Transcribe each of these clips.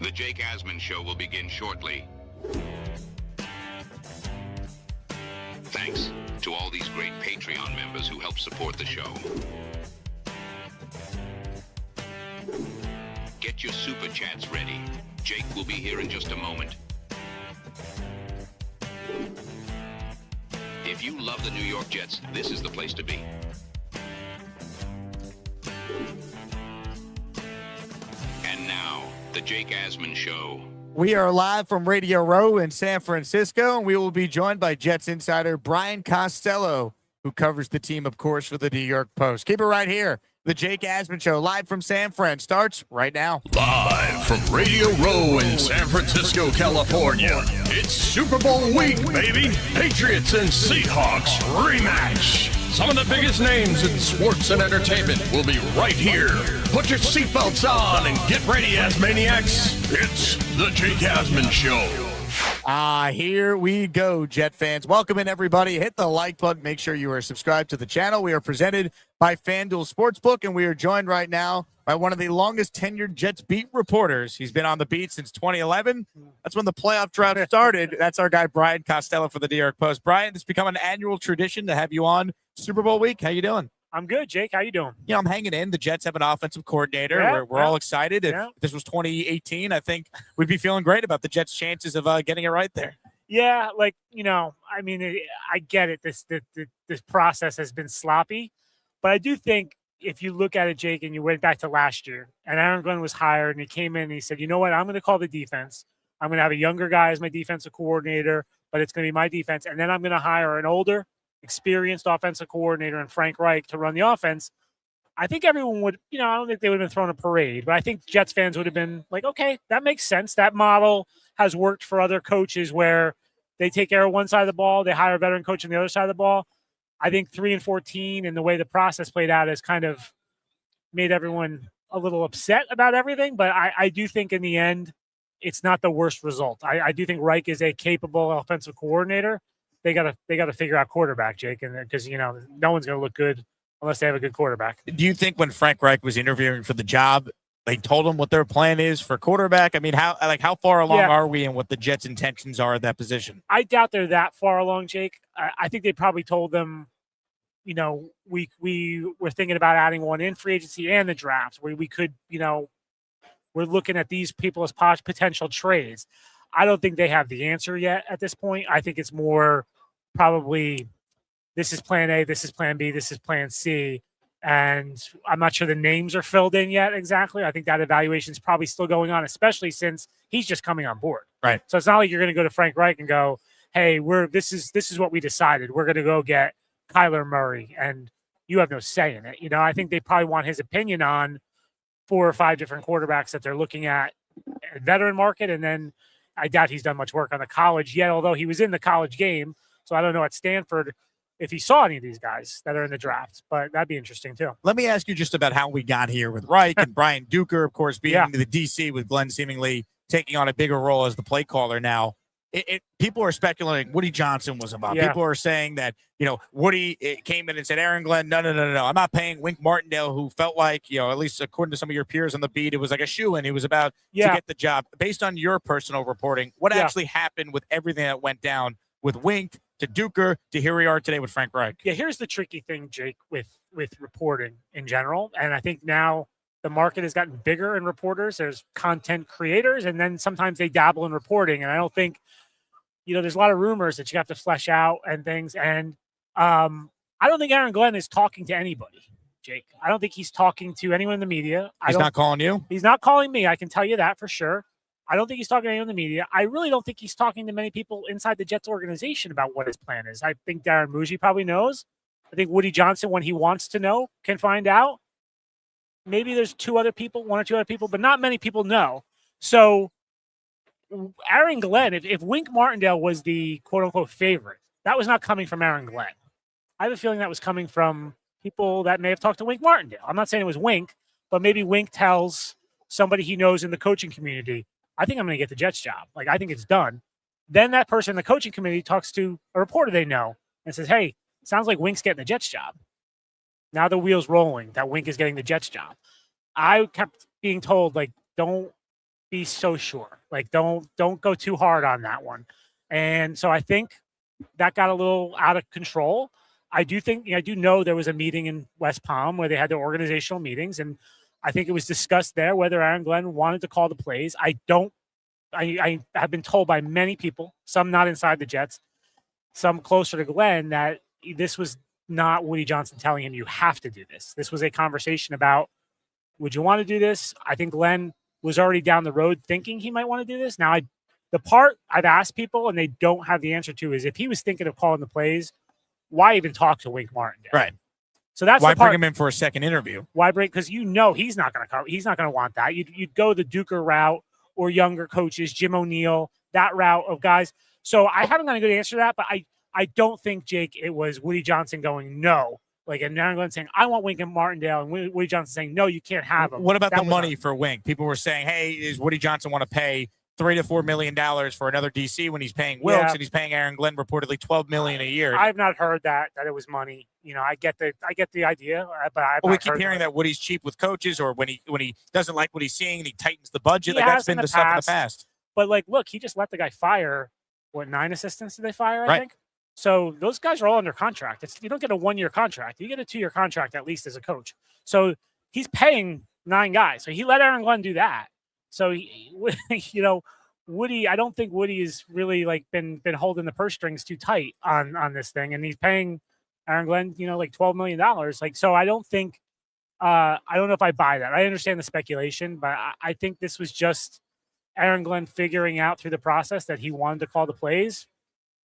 The Jake Asman Show will begin shortly. Thanks to all these great Patreon members who help support the show. Get your super chats ready. Jake will be here in just a moment. If you love the New York Jets, this is the place to be. And now, the Jake Asman Show. We are live from Radio Row in San Francisco, and we will be joined by Jets insider Brian Costello, who covers the team, of course, for the New York Post. Keep it right here. The Jake Asman Show, live from San Fran, starts right now. Live from Radio Row in San Francisco, California. It's Super Bowl week, baby. Patriots and Seahawks rematch. Some of the biggest names in sports and entertainment will be right here. Put your seatbelts on and get ready, Asmaniacs. It's the Jake Asman Show. Here we go, Jet fans. Welcome in, everybody. Hit the like button. Make sure you are subscribed to the channel. We are presented by FanDuel Sportsbook, and we are joined right now by one of the longest tenured Jets beat reporters. He's been on the beat since 2011. That's when the playoff drought started. That's our guy, Brian Costello, for the New York Post. Brian, it's become an annual tradition to have you on Super Bowl week. How you doing? I'm good, Jake. How you doing? Yeah, I'm hanging in. The Jets have an offensive coordinator. Yeah, We're all excited. If this was 2018, I think we'd be feeling great about the Jets' chances of getting it right there. Yeah, I mean, I get it. This process has been sloppy, but I do think if you look at it, Jake, and you went back to last year, and Aaron Glenn was hired, and he came in and he said, you know what, I'm going to call the defense. I'm going to have a younger guy as my defensive coordinator, but it's going to be my defense, and then I'm going to hire an older, experienced offensive coordinator and Frank Reich to run the offense. I think everyone would, I don't think they would have been throwing a parade, but I think Jets fans would have been like, okay, that makes sense. That model has worked for other coaches where they take care of one side of the ball, they hire a veteran coach on the other side of the ball. I think 3-14 and the way the process played out has kind of made everyone a little upset about everything. But I do think in the end, it's not the worst result. I do think Reich is a capable offensive coordinator. They gotta figure out quarterback, Jake, and because no one's gonna look good unless they have a good quarterback. Do you think when Frank Reich was interviewing for the job, they told him what their plan is for quarterback? I mean, how far along are we in what the Jets' intentions are at that position? I doubt they're that far along, Jake. I think they probably told them, we were thinking about adding one in free agency and the draft where we could, we're looking at these people as potential trades. I don't think they have the answer yet at this point. I think it's more probably this is plan A, this is plan B, this is plan C. And I'm not sure the names are filled in yet exactly. I think that evaluation is probably still going on, especially since he's just coming on board. Right. So it's not like you're going to go to Frank Reich and go, hey, this is what we decided. We're going to go get Kyler Murray, and you have no say in it. I think they probably want his opinion on 4 or 5 different quarterbacks that they're looking at veteran market, and then I doubt he's done much work on the college yet, although he was in the college game. So I don't know at Stanford if he saw any of these guys that are in the draft, but that'd be interesting too. Let me ask you just about how we got here with Reich and Brian Duker, of course, being the DC with Glenn seemingly taking on a bigger role as the play caller now. People are speculating Woody Johnson was about. Yeah. People are saying that, Woody came in and said, Aaron Glenn, no. I'm not paying Wink Martindale, who felt like, at least according to some of your peers on the beat, it was like a shoo-in. He was about to get the job. Based on your personal reporting, what actually happened with everything that went down with Wink to Duker to here we are today with Frank Reich? Yeah, here's the tricky thing, Jake, with reporting in general. And I think now the market has gotten bigger in reporters. There's content creators, and then sometimes they dabble in reporting. And I don't think, there's a lot of rumors that you have to flesh out and things. And I don't think Aaron Glenn is talking to anybody, Jake. I don't think he's talking to anyone in the media. He's not calling you? He's not calling me. I can tell you that for sure. I don't think he's talking to anyone in the media. I really don't think he's talking to many people inside the Jets organization about what his plan is. I think Darren Muji probably knows. I think Woody Johnson, when he wants to know, can find out. Maybe there's 1 or 2 other people, but not many people know. So Aaron Glenn, if Wink Martindale was the quote-unquote favorite, that was not coming from Aaron Glenn. I have a feeling that was coming from people that may have talked to Wink Martindale. I'm not saying it was Wink, but maybe Wink tells somebody he knows in the coaching community, I think I'm going to get the Jets job. I think it's done. Then that person in the coaching committee talks to a reporter they know and says, hey, sounds like Wink's getting the Jets job. Now the wheel's rolling that Wink is getting the Jets job. I kept being told, don't be so sure. Like, don't go too hard on that one. And so I think that got a little out of control. I do know there was a meeting in West Palm where they had their organizational meetings, and I think it was discussed there whether Aaron Glenn wanted to call the plays. I have been told by many people, some not inside the Jets, some closer to Glenn, that this was not Woody Johnson telling him you have to do this. This was a conversation about, would you want to do this? I think Glenn was already down the road thinking he might want to do this. Now, the part I've asked people and they don't have the answer to is, if he was thinking of calling the plays, why even talk to Wink Martindale? Right. So that's why the part, bring him in for a second interview? Why bring? Because he's not going to come. He's not going to want that. You'd go the Duker route or younger coaches, Jim O'Neill, that route of guys. So I haven't got a good answer to that, but I don't think, Jake, it was Woody Johnson going no. Like, and now Glenn saying, I want Wink and Martindale, and Woody Johnson saying, no, you can't have him. What about the money for Wink? People were saying, hey, does Woody Johnson want to pay $3 to $4 million for another DC when he's paying Wilkes and he's paying Aaron Glenn reportedly $12 million a year? I've not heard that it was money. I get the idea, but we keep hearing that Woody's cheap with coaches, or when he doesn't like what he's seeing and he tightens the budget. Like, that's been the stuff in the past. But like, look, he just let the guy fire. What, 9 assistants did they fire? Right. I think. So those guys are all under contract. You don't get a 1-year contract. You get a 2-year contract at least as a coach. So he's paying 9 guys. So he let Aaron Glenn do that. So Woody, I don't think Woody has really like been holding the purse strings too tight on this thing, and he's paying Aaron Glenn, like $12 million. Like, so I don't think, I don't know if I buy that. I understand the speculation, but I think this was just Aaron Glenn figuring out through the process that he wanted to call the plays.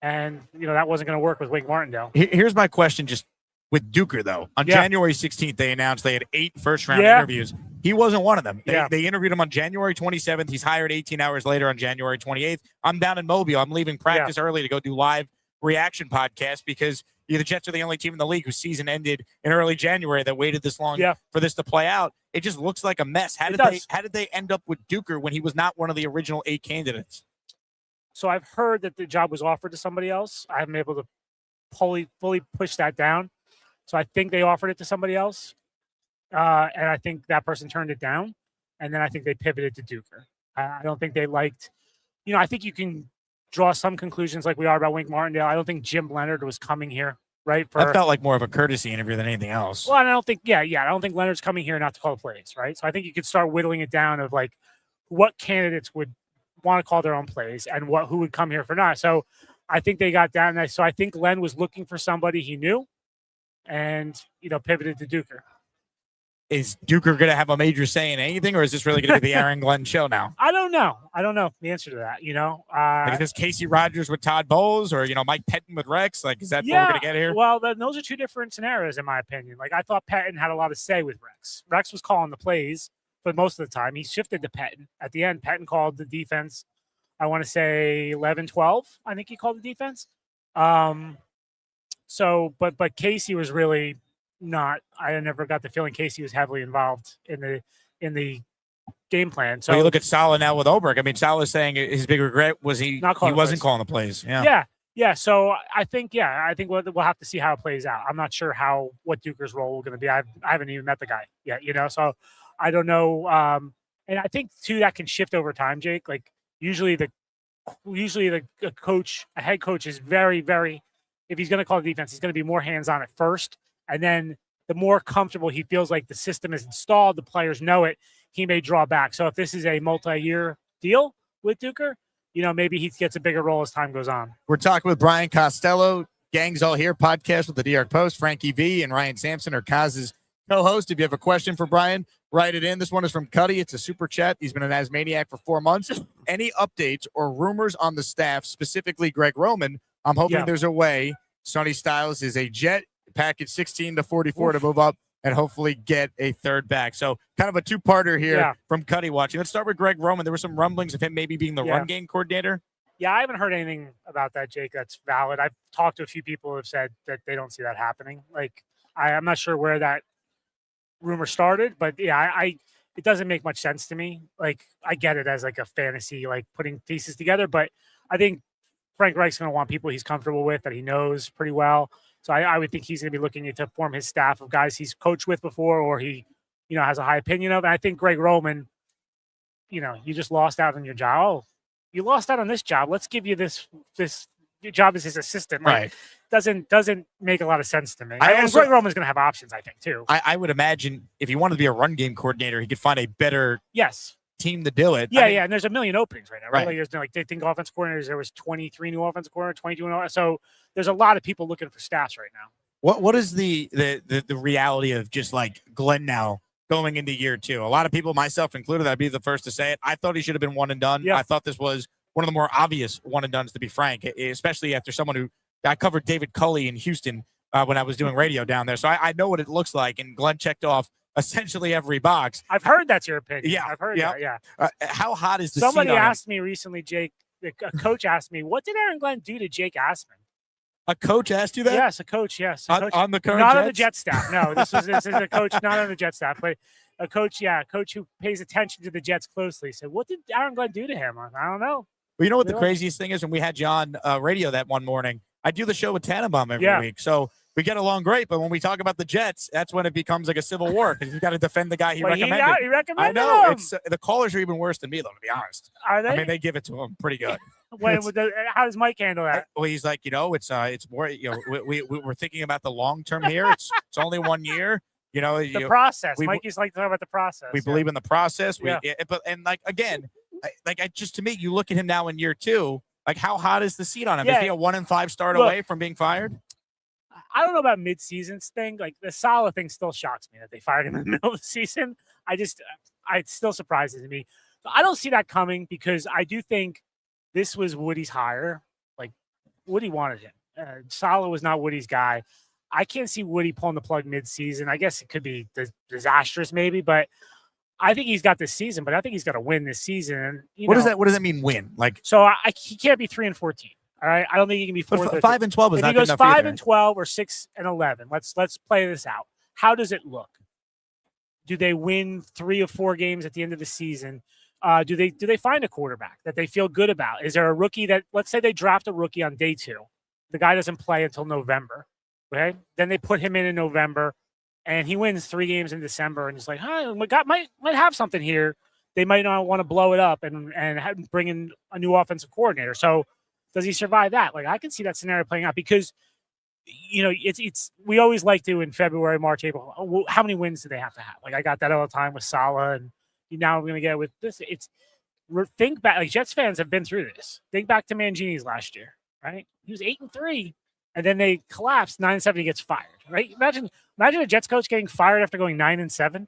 And, that wasn't going to work with Wink Martindale. Here's my question, just with Duker, though. On January 16th, they announced they had 8 first-round interviews. He wasn't one of them. They interviewed him on January 27th. He's hired 18 hours later on January 28th. I'm down in Mobile. I'm leaving practice early to go do live reaction podcast because the Jets are the only team in the league whose season ended in early January that waited this long for this to play out. It just looks like a mess. How did they end up with Duker when he was not one of the original 8 candidates? So I've heard that the job was offered to somebody else. I haven't been able to fully push that down. So I think they offered it to somebody else. And I think that person turned it down. And then I think they pivoted to Duker. I don't think they liked, I think you can draw some conclusions like we are about Wink Martindale. I don't think Jim Leonard was coming here, right? That felt like more of a courtesy interview than anything else. Well, and I don't think, I don't think Leonard's coming here not to call plays, right? So I think you could start whittling it down of like what candidates would want to call their own plays and who would come here for not. So I think they got down there. So I think Len was looking for somebody he knew and, pivoted to Duker. Is Duker going to have a major say in anything, or is this really going to be the Aaron Glenn show now? I don't know the answer to that, Like, is this Casey Rogers with Todd Bowles, or, Mike Pettin with Rex? Like, is that what we're going to get here? Well, those are 2 different scenarios, in my opinion. Like, I thought Pettin had a lot of say with Rex. Rex was calling the plays for most of the time. He shifted to Pettin. At the end, Pettin called the defense. I want to say 11-12. I think he called the defense. But Casey was really not. I never got the feeling Casey was heavily involved in the game plan. So you look at Saleh now with Oberg. I mean, Saleh's saying his big regret was he wasn't calling the plays. Yeah. So I think we'll have to see how it plays out. I'm not sure what Duker's role is going to be. I haven't even met the guy yet. So I don't know. And I think too that can shift over time, Jake. Like usually the coach, a head coach, is very, very. If he's going to call the defense, he's going to be more hands-on at first. And then the more comfortable he feels like the system is installed, the players know it, he may draw back. So if this is a multi-year deal with Duker, maybe he gets a bigger role as time goes on. We're talking with Brian Costello. Gang's all here. Podcast with the New York Post. Frankie V and Ryan Sampson are Kaz's co-host. If you have a question for Brian, write it in. This one is from Cuddy. It's a super chat. He's been an Asmaniac for 4 months. Any updates or rumors on the staff, specifically Greg Roman? I'm hoping there's a way Sonny Styles is a Jet, package 16 to 44 to move up and hopefully get a third back. So kind of a 2-parter here from Cuddy watching. Let's start with Greg Roman. There were some rumblings of him maybe being the run game coordinator. Yeah, I haven't heard anything about that, Jake. That's valid. I've talked to a few people who have said that they don't see that happening. Like, I'm not sure where that rumor started, but it doesn't make much sense to me. Like, I get it as like a fantasy, like putting pieces together, but I think Frank Reich's going to want people he's comfortable with, that he knows pretty well. So I would think he's going to be looking to form his staff of guys he's coached with before, or he, has a high opinion of. And I think Greg Roman, you just lost out on your job. Oh, you lost out on this job. Let's give you this your job as his assistant. Like, doesn't make a lot of sense to me. And Greg Roman's going to have options, I think, too. I would imagine if he wanted to be a run game coordinator, he could find a better team to do it. Yeah, and there's a million openings right now, right? Like, there's they think offensive coordinators. There was 23 new offensive coordinators, 22 new. So there's a lot of people looking for staffs right now. What is the reality of just like Glenn now going into year 2? A lot of people, myself included, I'd be the first to say it. I thought he should have been one and done. Yeah. I thought this was one of the more obvious one and dones, to be frank, especially after someone who I covered David Culley in Houston when I was doing radio down there. So I know what it looks like. And Glenn checked off essentially every box. I've heard that's your opinion. Yeah. I've heard that. Yeah. How hot is the Somebody seat on asked me recently, Jake, a coach asked me, what did Aaron Glenn do to Jake Asman? A coach asked you that? Yes, a coach. Yes. A coach, on the current not Jets? on the Jet staff. No, this is a coach not on the Jet staff, but a coach. Yeah, a coach who pays attention to the Jets closely. Said, what did Aaron Glenn do to him? I don't know. Well, you know what the craziest thing is? When we had you on radio that one morning, I do the show with Tannenbaum every week. So we get along great. But when we talk about the Jets, that's when it becomes like a civil war because you got to defend the guy he recommended. He recommended I know. him. It's the callers are even worse than me, though, to be honest. Are they? I mean, they give it to him pretty good. How does Mike handle that? Well, he's like, it's more, we're thinking about the long term here. It's only 1 year. The process. Mike used to like to talk about the process. We believe in the process. Yeah. Just to me, you look at him now in year 2. Like, how hot is the seat on him? Yeah. Is he a 1-5 start away from being fired? I don't know about mid-season thing. Like, the Saleh thing still shocks me that they fired him in the middle of the season. It still surprises me. I don't see that coming because I do think this was Woody's hire. Like, Woody wanted him. Saleh was not Woody's guy. I can't see Woody pulling the plug mid-season. I guess it could be disastrous maybe, but I think he's got this season, but I think he's got to win this season. What does that mean, win? Like, so he can't be 3-14. All right, I don't think he can be 4. 5-12 is not good enough. If he goes 5-12 or 6-11, let's play this out. How does it look? Do they win 3 or 4 games at the end of the season? Do they find a quarterback that they feel good about? Is there a rookie that, let's say they draft a rookie on day 2, the guy doesn't play until November, okay? Then they put him in November, and he wins 3 games in December, and he's like, my guy might have something here. They might not want to blow it up and bring in a new offensive coordinator. So does he survive that? Like, I can see that scenario playing out because, it's we always like to in February, March, April. How many wins do they have to have? Like, I got that all the time with Saleh, and now we're going to get it with this. Think back. Like, Jets fans have been through this. Think back to Mangini's last year, right? He was 8-3, and then they collapsed 9-7. He gets fired, right? Imagine a Jets coach getting fired after going 9-7.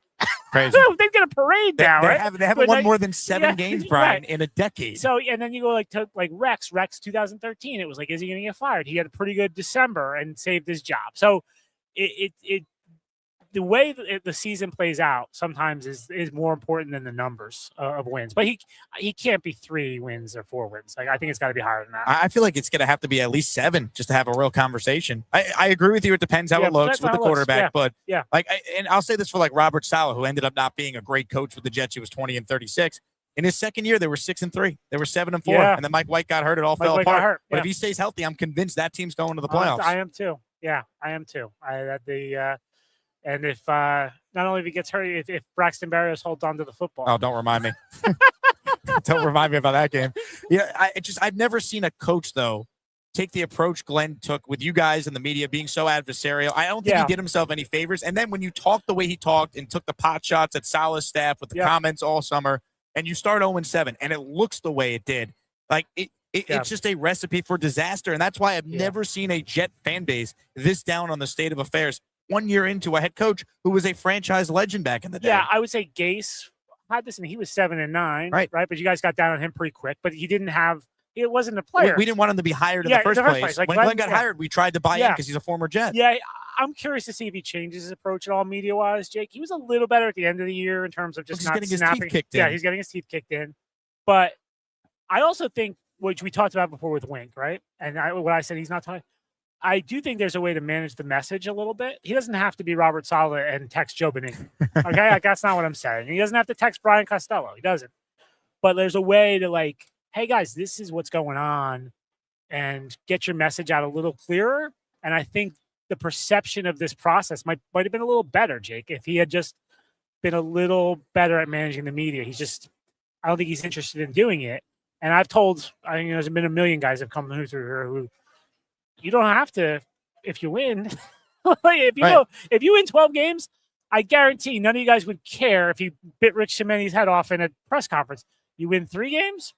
Crazy. They'd get a parade now, right? They haven't won more than 7 games, Brian, in a decade. So, and then you go to Rex 2013. It was like, is he going to get fired? He had a pretty good December and saved his job. So the way the season plays out sometimes is more important than the numbers of wins. But he can't be 3 wins or 4 wins. Like, I think it's got to be higher than that. I feel like it's going to have to be at least 7 just to have a real conversation. I agree with you. It depends how it looks with the quarterback. But and I'll say this for like Robert Saleh, who ended up not being a great coach with the Jets. He was 20-36. In his second year, they were 6-3. They were 7-4. And then Mike White got hurt. It all fell apart. But if he stays healthy, I'm convinced that team's going to the playoffs. I am too. Yeah, I am too. And if not only if he gets hurt, if Braxton Berrios holds on to the football. Oh, don't remind me. Don't remind me about that game. Yeah, I've never seen a coach though take the approach Glenn took with you guys and the media being so adversarial. I don't think he did himself any favors. And then when you talk the way he talked and took the pot shots at Saleh's staff with the comments all summer, and you start 0-7, and it looks the way it did, like it's just a recipe for disaster. And that's why I've never seen a Jet fan base this down on the state of affairs 1 year into a head coach who was a franchise legend back in the day. Yeah, I would say Gase had this, and he was 7-9, right? But you guys got down on him pretty quick. But he didn't have. It wasn't a player. We didn't want him to be hired in the first place. Like when Glenn got hired, we tried to buy in because he's a former Jet. Yeah, I'm curious to see if he changes his approach at all media-wise, Jake. He was a little better at the end of the year in terms of just not getting snapping. His teeth kicked in. Yeah, he's getting his teeth kicked in. But I also think, which we talked about before with Wink, right? And what I said, he's not talking. I do think there's a way to manage the message a little bit. He doesn't have to be Robert Saleh and text Joe Beningo. Okay, like, that's not what I'm saying. He doesn't have to text Brian Costello. He doesn't. But there's a way to, like, hey guys, this is what's going on, and get your message out a little clearer. And I think the perception of this process might have been a little better, Jake, if he had just been a little better at managing the media. I don't think he's interested in doing it. And I've told, there's been a million guys have come through here who you don't have to if you win. If you win 12 games, I guarantee none of you guys would care if you bit Rich Cimenti's head off in a press conference. You win 3 games,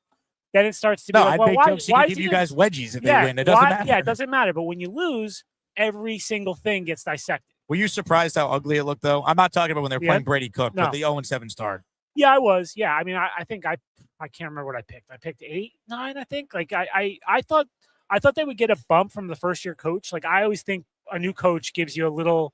then it starts to be like, well, why give you guys wedgies if they win? It doesn't matter. Yeah, it doesn't matter. But when you lose, every single thing gets dissected. Were you surprised how ugly it looked, though? I'm not talking about when they're playing Brady Cook, but the 0-7 start. Yeah, I was. Yeah, I mean, I think I can't remember what I picked. I picked 8, 9, I think. Like I thought they would get a bump from the first year coach. Like I always think a new coach gives you a little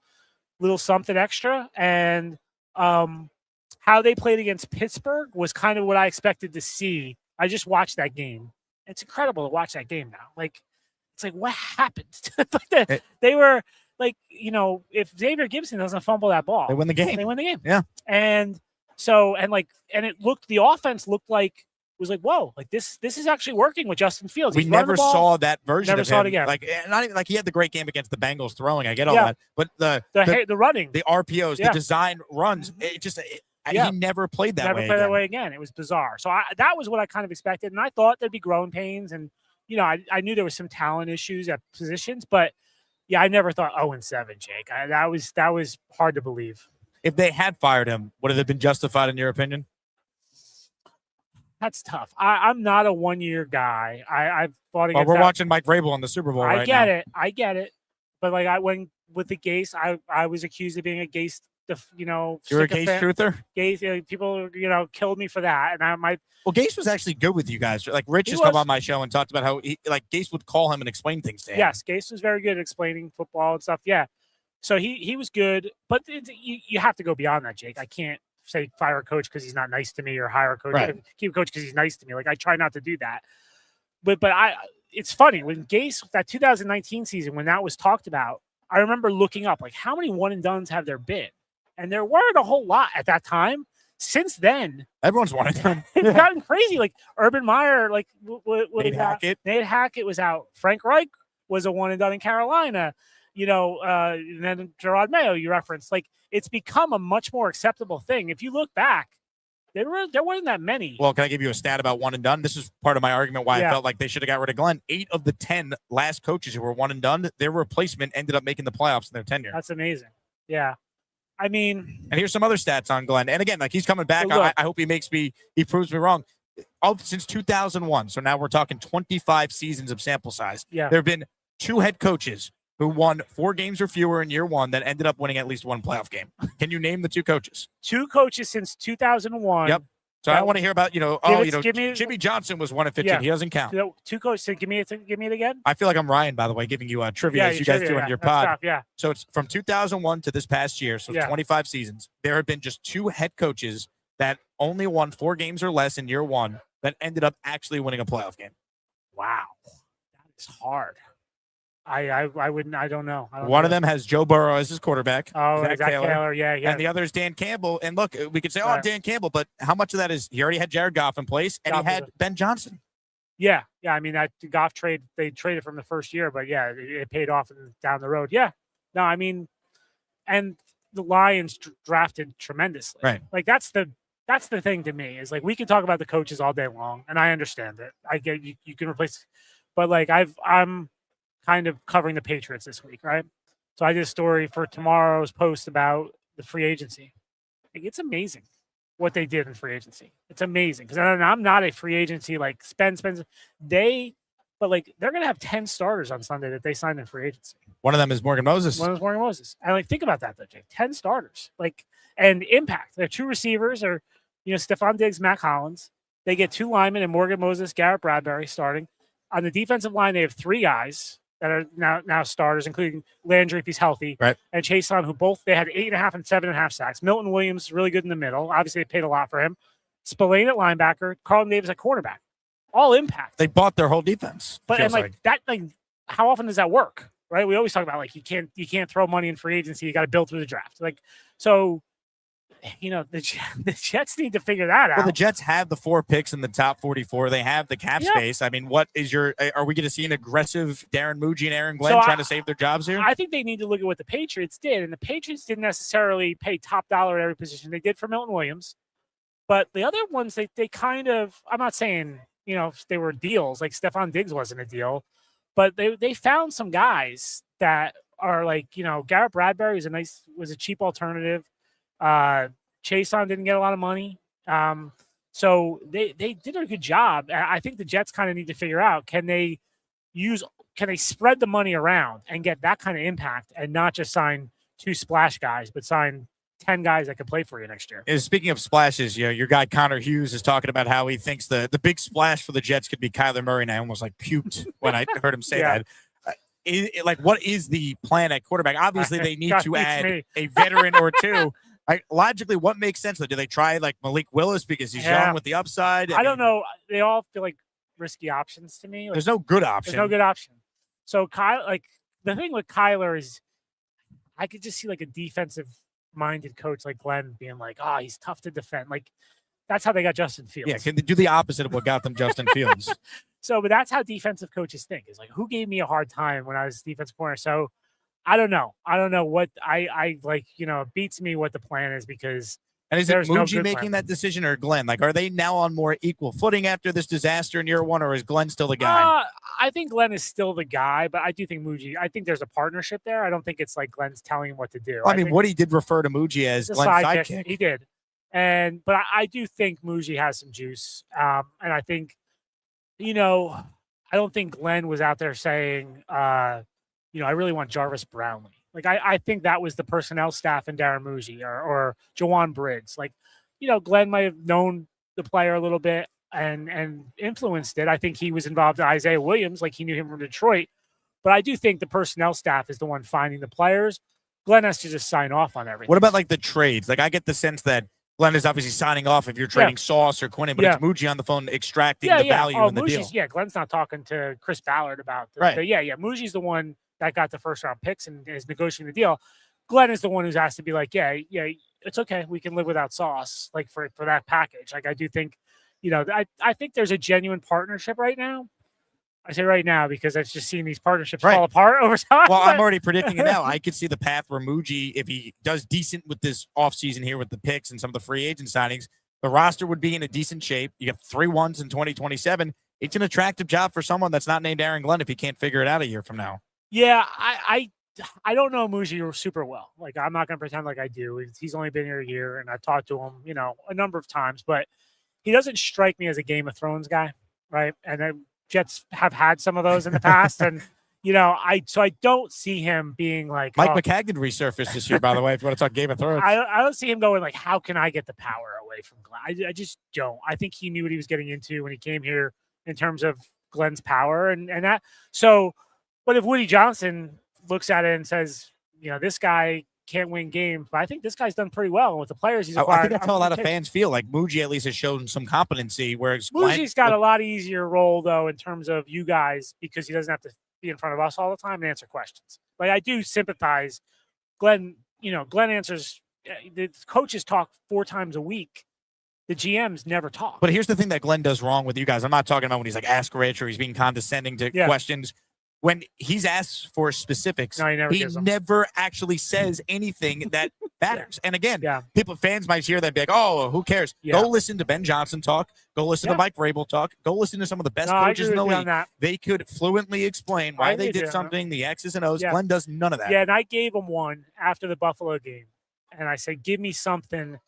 something extra. And how they played against Pittsburgh was kind of what I expected to see. I just watched that game. It's incredible to watch that game now. Like it's like what happened? They were like, if Xavier Gibson doesn't fumble that ball, they win the game. They win the game. Yeah. And so the offense looked like was like, whoa, like this is actually working with Justin Fields. We never saw that version never of saw him. It again. Like not even like he had the great game against the Bengals throwing. I get all that, but the running, the RPOs, the design runs, he never played that way again. It was bizarre. So that was what I kind of expected, and I thought there'd be growing pains, and I knew there was some talent issues at positions, but yeah, I never thought 0-7, Jake. That was hard to believe. If they had fired him, would it have been justified in your opinion? That's tough. I'm not a 1-year guy. I've fought against. Well, we're watching Mike Vrabel in the Super Bowl right now. I get it. But like I went with the Gase, I was accused of being a Gase. You're a Gase truther. Gase, people killed me for that, and Well, Gase was actually good with you guys. Like Rich has come on my show and talked about how Gase would call him and explain things to him. Yes, Gase was very good at explaining football and stuff. Yeah, so he was good, but you have to go beyond that, Jake. I can't say fire a coach because he's not nice to me or hire a coach, keep a coach because he's nice to me. Like I try not to do that. But it's funny when Gase, that 2019 season, when that was talked about, I remember looking up like how many one and dones have there been, and there weren't a whole lot at that time. Since then, everyone's one and done. It's gotten crazy. Like Urban Meyer, like Nate Hackett was out. Frank Reich was a one and done in Carolina. And then Gerard Mayo you referenced. Like it's become a much more acceptable thing. If you look back, there wasn't that many. Well, can I give you a stat about one and done? This is part of my argument why I felt like they should have got rid of Glenn. 8 of the 10 last coaches who were one and done, their replacement ended up making the playoffs in their tenure. That's amazing. Yeah. I mean, and here's some other stats on Glenn. And again, like he's coming back. I hope he proves me wrong. Since 2001, so now we're talking 25 seasons of sample size. Yeah. There have been 2 head coaches who won 4 games or fewer in year 1 that ended up winning at least 1 playoff game. Can you name the 2 coaches? 2 coaches since 2001. Yep. So I want to hear about, Jimmy Johnson was 1 of 15. He doesn't count. 2 coaches. So give me it again. I feel like I'm Ryan, by the way, giving you trivia as you guys do on your pod. Stuff, So it's from 2001 to this past year, so 25 seasons. There have been just 2 head coaches that only won 4 games or less in year 1 that ended up actually winning a playoff game. Wow. That is hard. I wouldn't. I don't know. One of them has Joe Burrow as his quarterback. Oh, Zach Taylor. Yeah. And the other is Dan Campbell. And look, we could say, Dan Campbell, but how much of that is he already had Jared Goff in place and he had Ben Johnson? Yeah. I mean, that Goff trade, they traded from the first year, but it paid off down the road. Yeah. No, I mean, and the Lions drafted tremendously. Right. Like that's the thing to me is like we can talk about the coaches all day long, and I understand it. I get you can replace, but like I'm kind of covering the Patriots this week, right? So I did a story for tomorrow's post about the free agency. Like, it's amazing what they did in free agency. It's amazing because I'm not a free agency like spend. But like they're gonna have 10 starters on Sunday that they signed in free agency. One of them is Morgan Moses. And like think about that though, Jake. 10 starters, like and impact. Their 2 receivers are, Stephon Diggs, Mac Hollins. They get 2 linemen and Morgan Moses, Garrett Bradbury starting. On the defensive line, they have 3 guys that are now starters, including Landry if he's healthy, right, and Chase Young, who both they had 8.5 and 7.5 sacks. Milton Williams really good in the middle. Obviously, they paid a lot for him. Spillane at linebacker, Carlton Davis at quarterback. All impact. They bought their whole defense. But and like that, like how often does that work? Right? We always talk about like you can't throw money in free agency. You got to build through the draft. Like so. The Jets need to figure that out. Well, the Jets have the 4 picks in the top 44. They have the cap space. I mean, are we going to see an aggressive Darren Muji and Aaron Glenn trying to save their jobs here? I think they need to look at what the Patriots did. And the Patriots didn't necessarily pay top dollar at every position. They did for Milton Williams. But the other ones, they kind of, I'm not saying, they were deals. Like Stephon Diggs wasn't a deal, but they found some guys that are like, Garrett Bradbury was a cheap alternative. Chason didn't get a lot of money. So they did a good job. I think the Jets kind of need to figure out, can they spread the money around and get that kind of impact and not just sign 2 splash guys, but sign 10 guys that could play for you next year. Speaking of splashes, your guy Connor Hughes is talking about how he thinks the big splash for the Jets could be Kyler Murray, and I almost puked when I heard him say that. What is the plan at quarterback? Obviously, they need to add a veteran or two. Logically, what makes sense? Do they try Malik Willis because he's young with the upside? I don't know. They all feel like risky options to me. There's no good option. There's no good option. So the thing with Kyler is, I could just see a defensive-minded coach like Glenn being like, "Oh, he's tough to defend." That's how they got Justin Fields. Yeah, can they do the opposite of what got them Justin Fields? But that's how defensive coaches think. Is who gave me a hard time when I was defensive corner? So I don't know. I don't know what it beats me what the plan is, because and is it Muji making that decision or Glenn? Are they now on more equal footing after this disaster in year one, or is Glenn still the guy? I think Glenn is still the guy, but I do think I think there's a partnership there. I don't think it's Glenn's telling him what to do. I mean, Woody did refer to Muji as Glenn's sidekick. He did. But I do think Muji has some juice. And I think, I don't think Glenn was out there saying, I really want Jarvis Brownlee. I think that was the personnel staff and Darren Muji or Jawan Briggs. Glenn might have known the player a little bit and influenced it. I think he was involved in Isaiah Williams, he knew him from Detroit. But I do think the personnel staff is the one finding the players. Glenn has to just sign off on everything. What about the trades? I get the sense that Glenn is obviously signing off if you're trading Sauce or Quinnen, but it's Muji on the phone extracting the value in the deal. Yeah, Glenn's not talking to Chris Ballard about this. Right. But Muji's the one that got the first round picks and is negotiating the deal. Glenn is the one who's asked to be it's okay. We can live without Sauce, for that package. I do think, I think there's a genuine partnership right now. I say right now because I've just seen these partnerships fall apart over time. Well, I'm already predicting it now. I could see the path where Muji, if he does decent with this offseason here with the picks and some of the free agent signings, the roster would be in a decent shape. You have 3 wins in 2027. It's an attractive job for someone that's not named Aaron Glenn if he can't figure it out a year from now. Yeah, I don't know Muji super well. I'm not going to pretend like I do. He's only been here a year, and I've talked to him, a number of times. But he doesn't strike me as a Game of Thrones guy, right? And Jets have had some of those in the past, and I don't see him being Mike McCagnon resurfaced this year, by the way. If you want to talk Game of Thrones, I don't see him going how can I get the power away from Glenn? I just don't. I think he knew what he was getting into when he came here in terms of Glenn's power and that. So, but if Woody Johnson looks at it and says, this guy can't win games, but I think this guy's done pretty well with the players he's acquired. I think that's how a lot of fans feel. Muji at least has shown some competency, whereas Muji's got a lot easier role though in terms of you guys because he doesn't have to be in front of us all the time and answer questions. I do sympathize. Glenn, Glenn answers. The coaches talk 4 times a week. The GMs never talk. But here's the thing that Glenn does wrong with you guys. I'm not talking about when he's ask rich or he's being condescending to questions. When he's asked for specifics, he never actually says anything that matters. And again, fans might hear that and be like, oh, who cares? Go listen to Ben Johnson talk. Go listen to Mike Vrabel talk. Go listen to some of the best coaches in the league. They could fluently explain why they did something, the X's and O's. Glenn does none of that. Yeah, and I gave him one after the Buffalo game. And I said, give me something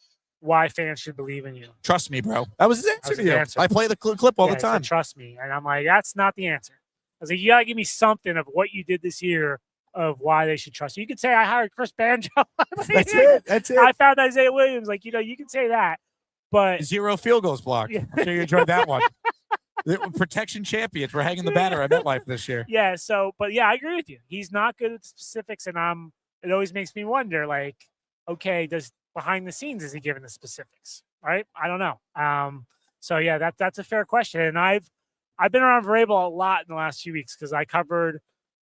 why fans should believe in you. Trust me, bro. That was his answer to you. I play the clip all the time. Trust me. And I'm like, that's not the answer. I was like, you got to give me something of what you did this year of why they should trust you. You could say I hired Chris Banjo. That's it. I found Isaiah Williams. You can say that. But 0 field goals blocked. Yeah. I'm sure you enjoyed that one. The protection champions. We're hanging the banner at MetLife this year. Yeah, I agree with you. He's not good at specifics, and it always makes me wonder, okay, does behind the scenes is he giving the specifics? Right? I don't know. That's a fair question. And I've been around Vrabel a lot in the last few weeks because I covered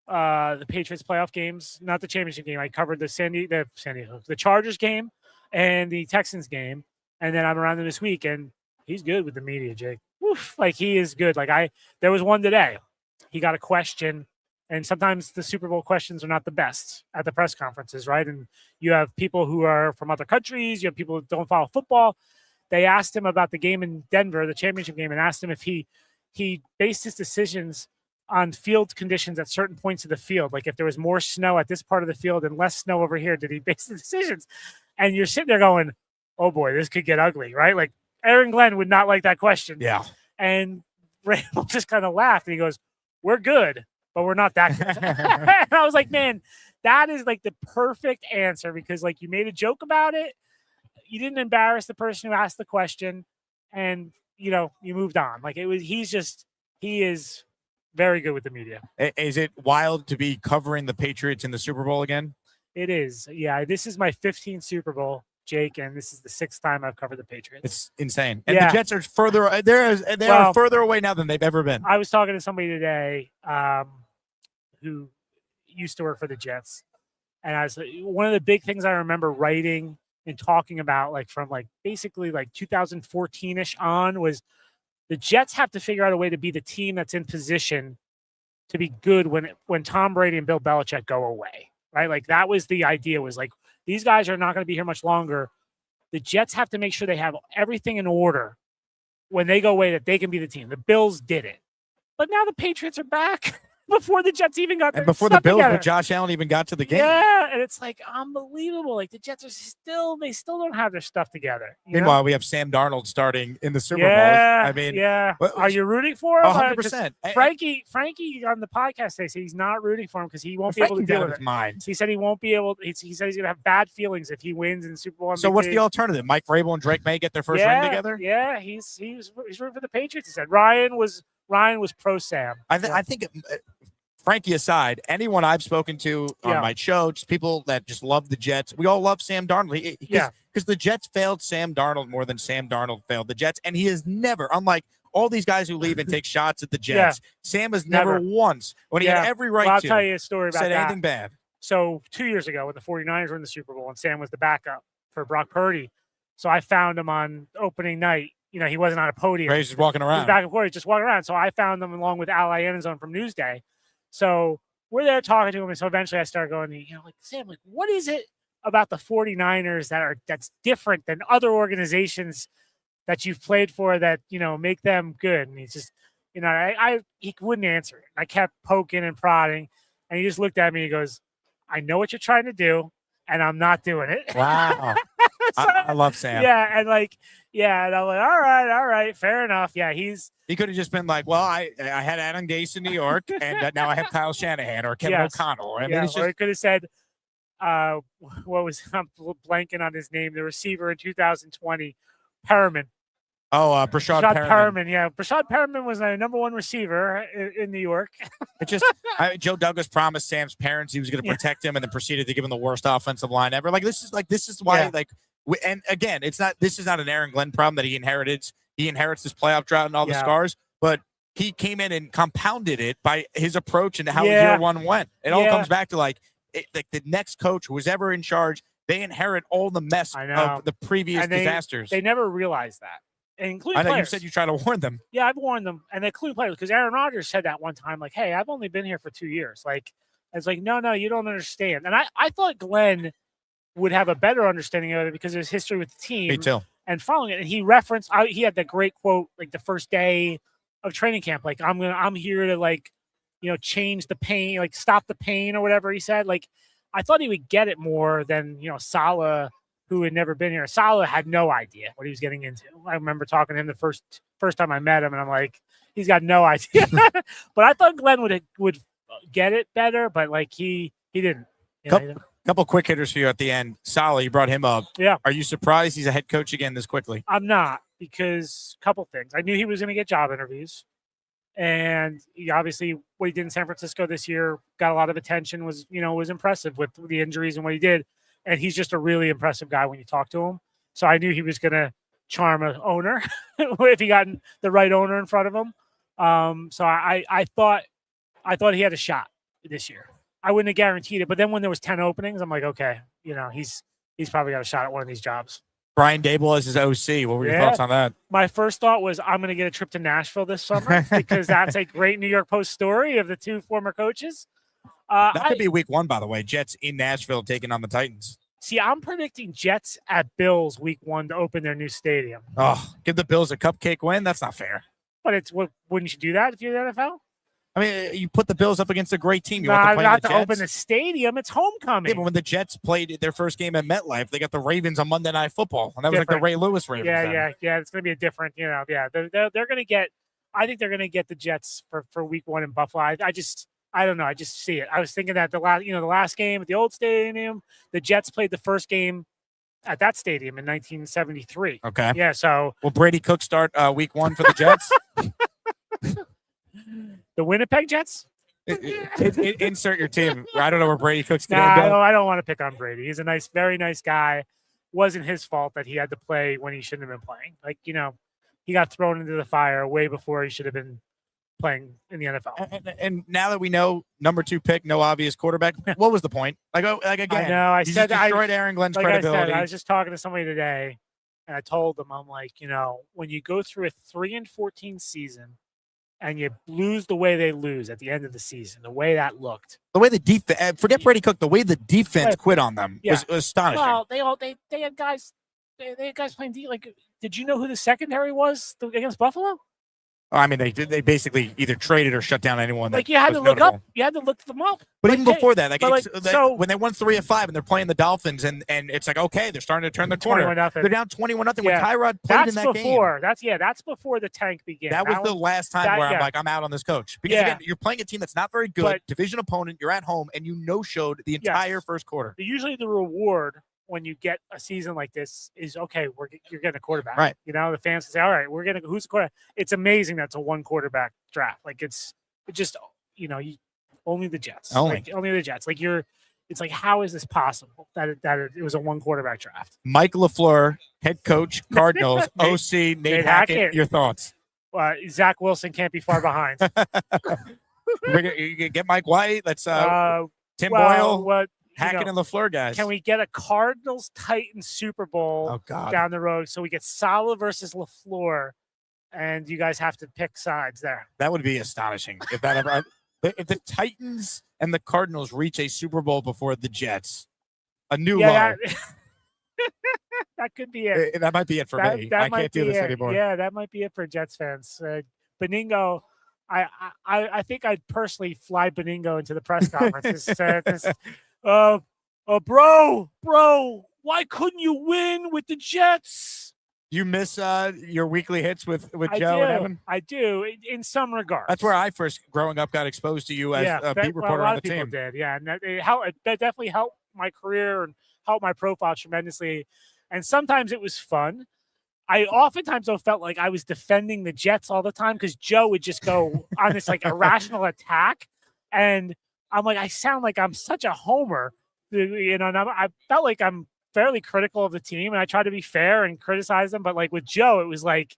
the Patriots playoff games, not the championship game. I covered the Chargers game and the Texans game, and then I'm around him this week, and he's good with the media, Jake. Oof, he is good. There was one today. He got a question, and sometimes the Super Bowl questions are not the best at the press conferences, right? And you have people who are from other countries. You have people who don't follow football. they asked him about the game in Denver, the championship game, and asked him if he based his decisions on field conditions at certain points of the field. Like if there was more snow at this part of the field and less snow over here, did he base the decisions? And you're sitting there going, oh boy, this could get ugly, right? Like Aaron Glenn would not like that question. Yeah. And Randall just kind of laughed and he goes, we're good, but we're not that good. And I was like, man, that is like the perfect answer because like you made a joke about it. You didn't embarrass the person who asked the question and, you know, you moved on. Like he is very good with the media. Is it wild to be covering the Patriots in the Super Bowl again? It is. Yeah. This is my 15th Super Bowl, Jake, and this is the 6th time I've covered the Patriots. It's insane. And the Jets are further are further away now than they've ever been. I was talking to somebody today who used to work for the Jets. And I was one of the big things I remember writing and talking about like from like basically like 2014-ish on was the Jets have to figure out a way to be the team that's in position to be good when Tom Brady and Bill Belichick go away, right? Like that was the idea was like, these guys are not going to be here much longer. The Jets have to make sure they have everything in order when they go away that they can be the team. The Bills did it. But now the Patriots are back before the Jets even got there. And before the Bills, but Josh Allen even got to the game. Yeah, and it's like unbelievable. Like the Jets are still don't have their stuff together. Meanwhile, we have Sam Darnold starting in the Super Bowl. I mean, are you rooting for him? 100%. Frankie on the podcast today said he's not rooting for him because he won't be able to deal with it. Mind. He said he won't be able. He said he's going to have bad feelings if he wins in the Super Bowl. So what's the alternative? Mike Vrabel and Drake May get their first ring together? Yeah, he's rooting for the Patriots. He said Ryan was pro Sam. I think. Frankie aside, anyone I've spoken to on my show, just people that just love the Jets, we all love Sam Darnold. Because the Jets failed Sam Darnold more than Sam Darnold failed the Jets. And he has never, unlike all these guys who leave and take shots at the Jets, Sam has never once, when he had every right I'll to, tell you a story about said that. anything bad. So 2 years ago when the 49ers were in the Super Bowl and Sam was the backup for Brock Purdy. So I found him on opening night. You know, he wasn't on a podium. He's just walking around. He was back and forth, just walking around. So I found him along with Al Iannizone from Newsday. So we're there talking to him, and so eventually I started going, like, Sam, like, what is it about the 49ers that's different than other organizations that you've played for that, make them good? And he's just, he wouldn't answer it. I kept poking and prodding, and he just looked at me and he goes, I know what you're trying to do, and I'm not doing it. Wow. So, I love Sam. Yeah, and and I'm like, all right, fair enough. Yeah, he could have just been like, well, I had Adam Gase in New York, and now I have Kyle Shanahan or Kevin O'Connell. I mean, it's just... Or he could have said, I'm blanking on his name, the receiver in 2020, Perriman. Oh, Brashad Perriman. Yeah, Brashad Perriman was my number one receiver in New York. It just Joe Douglas promised Sam's parents he was going to protect him, and then proceeded to give him the worst offensive line ever. This is why and again, this is not an Aaron Glenn problem that he inherited. He inherits this playoff drought and all the scars, but he came in and compounded it by his approach and how year one went. It all comes back to the next coach who was ever in charge. They inherit all the mess of the previous disasters. They never realized that. Including I know players. You said you try to warn them. Yeah, I've warned them, and including players, because Aaron Rodgers said that one time, like, "Hey, I've only been here for 2 years." It's like, no, you don't understand. And I thought Glenn would have a better understanding of it because of his history with the team. Me too. And following it, and he referenced, he had that great quote, like the first day of training camp, like, I'm here to change the pain, like stop the pain or whatever he said. Like, I thought he would get it more than Saleh, who had never been here. Saleh had no idea what he was getting into. I remember talking to him the first time I met him, and I'm like, he's got no idea. But I thought Glenn would get it better, but he didn't. Couple quick hitters for you at the end. Saleh, you brought him up. Yeah. Are you surprised he's a head coach again this quickly? I'm not, because a couple things. I knew he was going to get job interviews, and he obviously what he did in San Francisco this year got a lot of attention. Was impressive with the injuries and what he did. And he's just a really impressive guy when you talk to him. So I knew he was going to charm an owner if he got the right owner in front of him. So I thought he had a shot this year. I wouldn't have guaranteed it, but then when there was 10 openings, I'm like, okay, he's probably got a shot at one of these jobs. Brian Dable as his OC. What were your thoughts on that? My first thought was I'm going to get a trip to Nashville this summer because that's a great New York Post story of the two former coaches. That could be week 1, by the way. Jets in Nashville taking on the Titans. See, I'm predicting Jets at Bills week 1 to open their new stadium. Oh, give the Bills a cupcake win? That's not fair. But wouldn't you do that if you're the NFL? I mean, you put the Bills up against a great team. You Nah, want to play not the to Jets? open the stadium. It's homecoming. Yeah, but when the Jets played their first game at MetLife, they got the Ravens on Monday Night Football, and that was like the Ray Lewis Ravens. Yeah. It's going to be a different, They're going to get. I think they're going to get the Jets for week 1 in Buffalo. I don't know. I just see it. I was thinking that the last game at the old stadium, the Jets played the first game at that stadium in 1973. Okay. Yeah. So will Brady Cook start week 1 for the Jets? The Winnipeg Jets. Insert your team. I don't know where Brady Cook's going Nah, to go. I don't want to pick on Brady. He's a very nice guy. Wasn't his fault that he had to play when he shouldn't have been playing. Like, he got thrown into the fire way before he should have been playing in the NFL. And now that we know number 2 pick, no obvious quarterback, what was the point? Again, I know. I said just destroyed Aaron Glenn's like credibility. I was just talking to somebody today, and I told them, I'm like, when you go through a 3-14 season, and you lose the way they lose at the end of the season, the way that looked. The way the defense, forget Brady Cook, the way the defense quit on them was astonishing. Well, they had guys, they had guys playing D. Like, did you know who the secondary was against Buffalo? I mean, they basically either traded or shut down anyone. That you had to look notable. up. You had to look them up. But even before that, when they won 3 of 5 and they're playing the Dolphins, and it's like, okay, they're starting to turn the corner. 21-0. They're down 21-0 when Yeah. Tyrod played in that game. That's before the tank began. That was the last time where I'm like, I'm out on this coach. Because again, you're playing a team that's not very good, division opponent, you're at home, and you no-showed the entire first quarter. Usually the reward when you get a season like this is, okay, you're getting a quarterback. Right. The fans say, all right, who's the quarterback? It's amazing that's a 1 quarterback draft. Like, it's just, only the Jets. Only the Jets. Like, it's like, how is this possible that it was a 1 quarterback draft? Mike LaFleur, head coach, Cardinals, OC, Nate Hackett, your thoughts? Zach Wilson can't be far behind. You get Mike White. Let's Tim Boyle. Hackett and LaFleur guys. Can we get a Cardinals-Titans Super Bowl down the road so we get Saleh versus LaFleur, and you guys have to pick sides there? That would be astonishing if that ever. If the Titans and the Cardinals reach a Super Bowl before the Jets, a new low. That could be it. That might be it for me. I can't do this anymore. Yeah, that might be it for Jets fans. Beningo, I think I'd personally fly Beningo into the press conference. Bro, why couldn't you win with the Jets? You miss your weekly hits with Joe and Evan? I do, in some regards. That's where I first, growing up, got exposed to you as a beat reporter on the team. Did, yeah. And that definitely helped my career and helped my profile tremendously. And sometimes it was fun. I oftentimes felt like I was defending the Jets all the time because Joe would just go on this like irrational attack. And I'm like, I sound like I'm such a homer, and I felt like I'm fairly critical of the team, and I try to be fair and criticize them. But like with Joe, it was like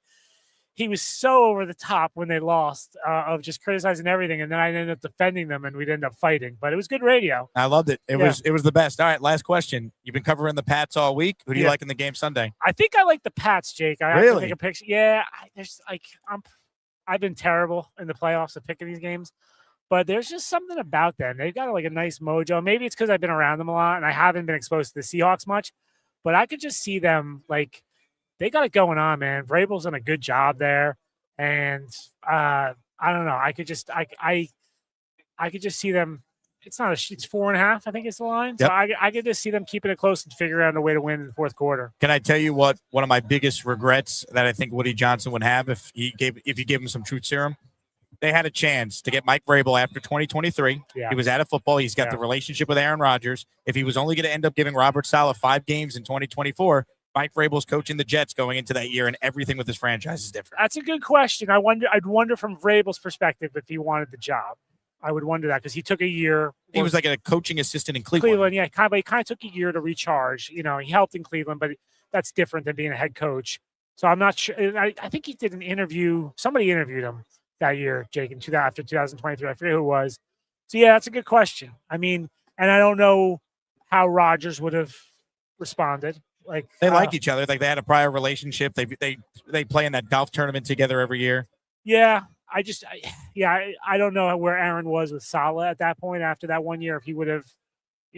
he was so over the top when they lost of just criticizing everything, and then I ended up defending them, and we'd end up fighting. But it was good radio. I loved it. It was the best. All right, last question. You've been covering the Pats all week. Who do you like in the game Sunday? I think I like the Pats, Jake. I have to take a picture. Yeah, I've been terrible in the playoffs at picking these games. But there's just something about them. They've got like a nice mojo. Maybe it's because I've been around them a lot and I haven't been exposed to the Seahawks much. But I could just see them like they got it going on, man. Vrabel's done a good job there, and I don't know. I could just see them. It's 4.5. I think it's the line. Yep. So I could just see them keeping it close and figuring out a way to win in the fourth quarter. Can I tell you what one of my biggest regrets that I think Woody Johnson would have if you gave him some truth serum? They had a chance to get Mike Vrabel after 2023. Yeah. He was out of football. He's got the relationship with Aaron Rodgers. If he was only going to end up giving Robert Saleh 5 games in 2024, Mike Vrabel's coaching the Jets going into that year, and everything with his franchise is different. That's a good question. I'd wonder from Vrabel's perspective if he wanted the job. I would wonder that because he took a year. He was like a coaching assistant in Cleveland. Yeah, he kind of took a year to recharge. He helped in Cleveland, but that's different than being a head coach. So I'm not sure. I think he did an interview. Somebody interviewed him that year, Jake, after 2023. I forget who it was. So, yeah, that's a good question. I mean, and I don't know how Rodgers would have responded. Like they like each other. Like they had a prior relationship. They play in that golf tournament together every year. Yeah, I don't know where Aaron was with Saleh at that point after that 1 year. If he would have,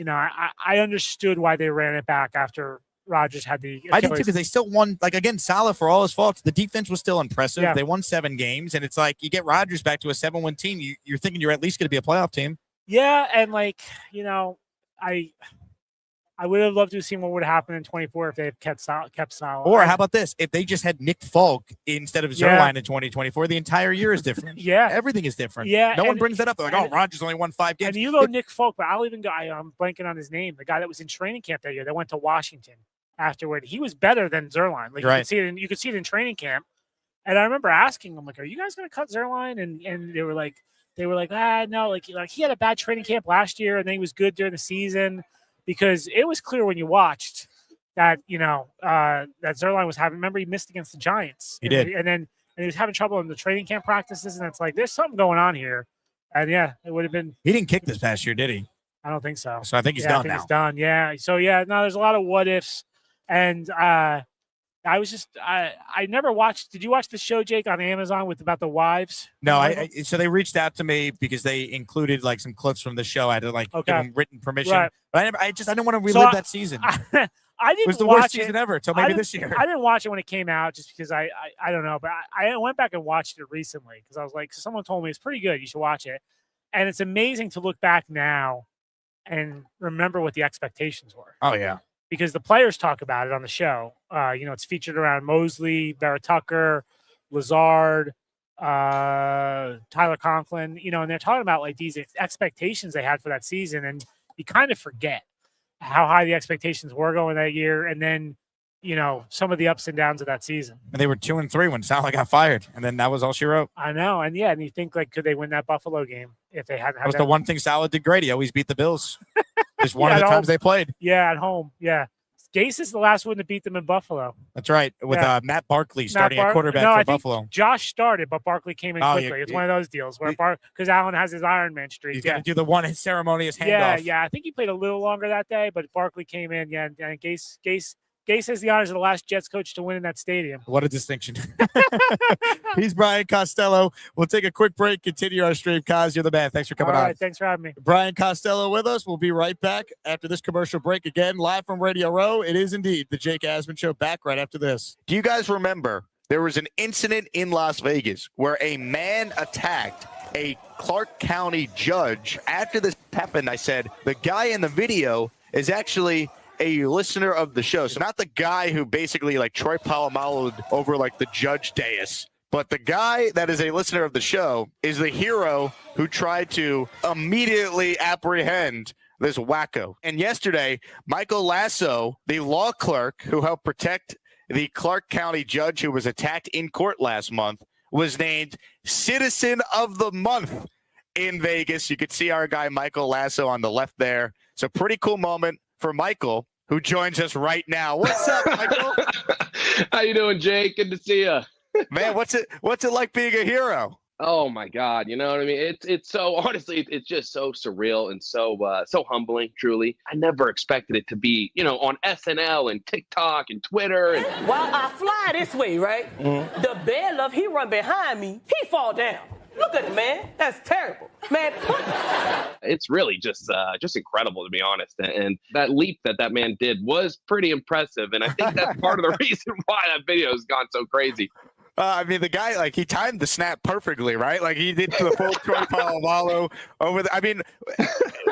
I understood why they ran it back after Rodgers had the Achilles. I did too, because they still won. Like, again, Salah, for all his faults, the defense was still impressive. Yeah. They won 7 games, and it's like you get Rodgers back to a 7-win team. You're thinking you're at least going to be a playoff team. Yeah, and I would have loved to have seen what would have happened in 24 if they had kept Salah. Or how about this? If they just had Nick Folk instead of Zerline in 2024, the entire year is different. Yeah. Everything is different. Yeah. No one brings that up. They're like, oh, Rodgers only won 5 games. And you go Nick Folk, but I'll even go, I'm blanking on his name, the guy that was in training camp that year that went to Washington afterward. He was better than Zerline. Like, you could see it in training camp. And I remember asking him, like, are you guys going to cut Zerline? And they were like, no, like he had a bad training camp last year, and then he was good during the season, because it was clear when you watched that, that Zerline was having. Remember, he missed against the Giants. He did, and he was having trouble in the training camp practices, and it's like there's something going on here. And yeah, it would have been. He didn't kick this past year, did he? I don't think so. So I think he's done now. He's done. Yeah. So yeah, no, there's a lot of what ifs, and I was just I never watched. Did you watch the show, Jake, on Amazon about the wives? No, so they reached out to me because they included like some clips from the show. I had to give them written permission, right. But I didn't want to relive that season. I didn't. It was the worst season ever until maybe this year. I didn't watch it when it came out just because I don't know, but I went back and watched it recently because I was like, someone told me it's pretty good. You should watch it, and it's amazing to look back now and remember what the expectations were. Oh yeah. Because the players talk about it on the show. It's featured around Mosley, Vera Tucker, Lazard, Tyler Conklin, and they're talking about like these expectations they had for that season. And you kind of forget how high the expectations were going that year. And then, some of the ups and downs of that season. And they were 2-3 when Salah got fired. And then that was all she wrote. I know. And yeah, and you think like, could they win that Buffalo game if they hadn't had that? Was the one thing Salah did great. He always beat the Bills. Just one of the times they played. Yeah, at home. Yeah. Gase is the last one to beat them in Buffalo. That's right. With Matt Barkley starting at quarterback for Buffalo. Josh started, but Barkley came in quickly. It's one of those deals where because Allen has his Iron Man streak. He's going to do the one ceremonious handoff. Yeah. I think he played a little longer that day, but Barkley came in. Yeah, and Gase has the honors of the last Jets coach to win in that stadium. What a distinction. He's Brian Costello. We'll take a quick break, continue our stream. Kaz, you're the man. Thanks for coming on. Thanks for having me. Brian Costello with us. We'll be right back after this commercial break again, live from Radio Row. It is indeed the Jake Asman Show, back right after this. Do you guys remember there was an incident in Las Vegas where a man attacked a Clark County judge? After this happened, I said, the guy in the video is actually a listener of the show. So not the guy who basically like Troy Polamalu'd over like the judge dais, but the guy that is a listener of the show is the hero who tried to immediately apprehend this wacko. And yesterday, Michael Lasso, the law clerk who helped protect the Clark County judge who was attacked in court last month, was named Citizen of the Month in Vegas. You could see our guy Michael Lasso on the left there. It's a pretty cool moment for Michael, who joins us right now. What's up, Michael? How you doing, Jake? Good to see you. Man, what's it like being a hero? Oh my God, you know what I mean? It's so honestly, it's just so surreal and so humbling. Truly, I never expected it to be, on SNL and TikTok and Twitter. And while I fly this way, right? Mm-hmm. The bailiff, he run behind me, he fall down. Look at it, man. That's terrible, man. It's really just incredible, to be honest. And that leap that man did was pretty impressive. And I think that's part of the reason why that video has gone so crazy. The guy, like, he timed the snap perfectly, right? Like, he did the full Troy Polamalu over the.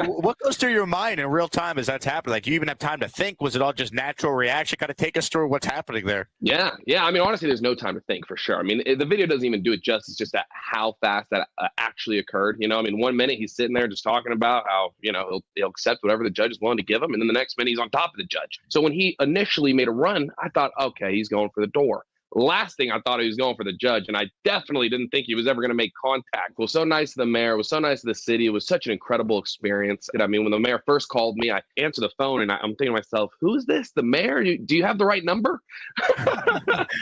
What goes through your mind in real time as that's happening? Like, you even have time to think? Was it all just natural reaction? Kind of take us through what's happening there. Yeah. Honestly, there's no time to think for sure. The video doesn't even do it justice, just that how fast that actually occurred. 1 minute he's sitting there just talking about how, he'll accept whatever the judge is willing to give him. And then the next minute he's on top of the judge. So when he initially made a run, I thought, okay, he's going for the door. Last thing I thought he was going for the judge, and I definitely didn't think he was ever going to make contact. It was so nice to the mayor. It was so nice to the city. It was such an incredible experience. When the mayor first called me, I answered the phone, and I'm thinking to myself, who is this? The mayor? Do you have the right number?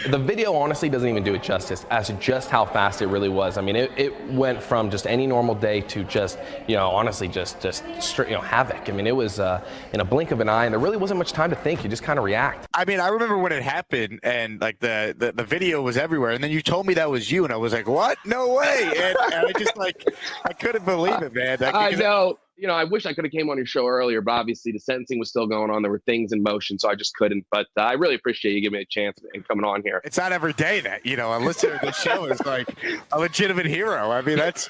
The video honestly doesn't even do it justice as to just how fast it really was. It went from just any normal day to just, honestly, just straight, havoc. It was in a blink of an eye, and there really wasn't much time to think. You just kind of react. I remember when it happened, and like the video was everywhere, and then you told me that was you, and I was like, what? No way. And I just I couldn't believe it, man. I know. I wish I could have came on your show earlier, but obviously the sentencing was still going on. There were things in motion, so I just couldn't. But I really appreciate you giving me a chance and coming on here. It's not every day that, a listener to the show is like a legitimate hero. I mean, that's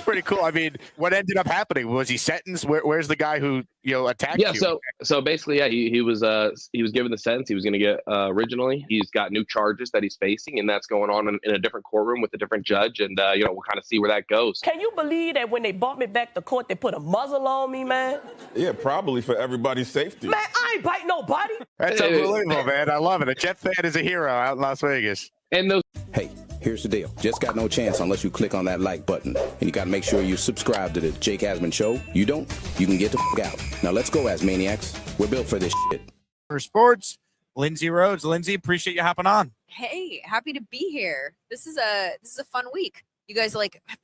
pretty cool. I mean, what ended up happening? Was he sentenced? Where's the guy who, attacked you? Yeah, so basically, yeah, he was given the sentence he was going to get originally. He's got new charges that he's facing, and that's going on in a different courtroom with a different judge, and we'll kind of see where that goes. Can you believe that when they brought me back to court, they put a muzzle on me, man? Yeah, probably for everybody's safety. Man, I ain't bite nobody. That's unbelievable, man. I love it. A Jet fan is a hero out in Las Vegas. And those. Hey, here's the deal. Just got no chance unless you click on that like button. And you got to make sure you subscribe to the Jake Asman Show. You don't, you can get the out. Now let's go, Asmaniacs. We're built for this shit. For sports, Lindsay Rhodes. Lindsay, appreciate you hopping on. Hey, happy to be here. This is a fun week. You guys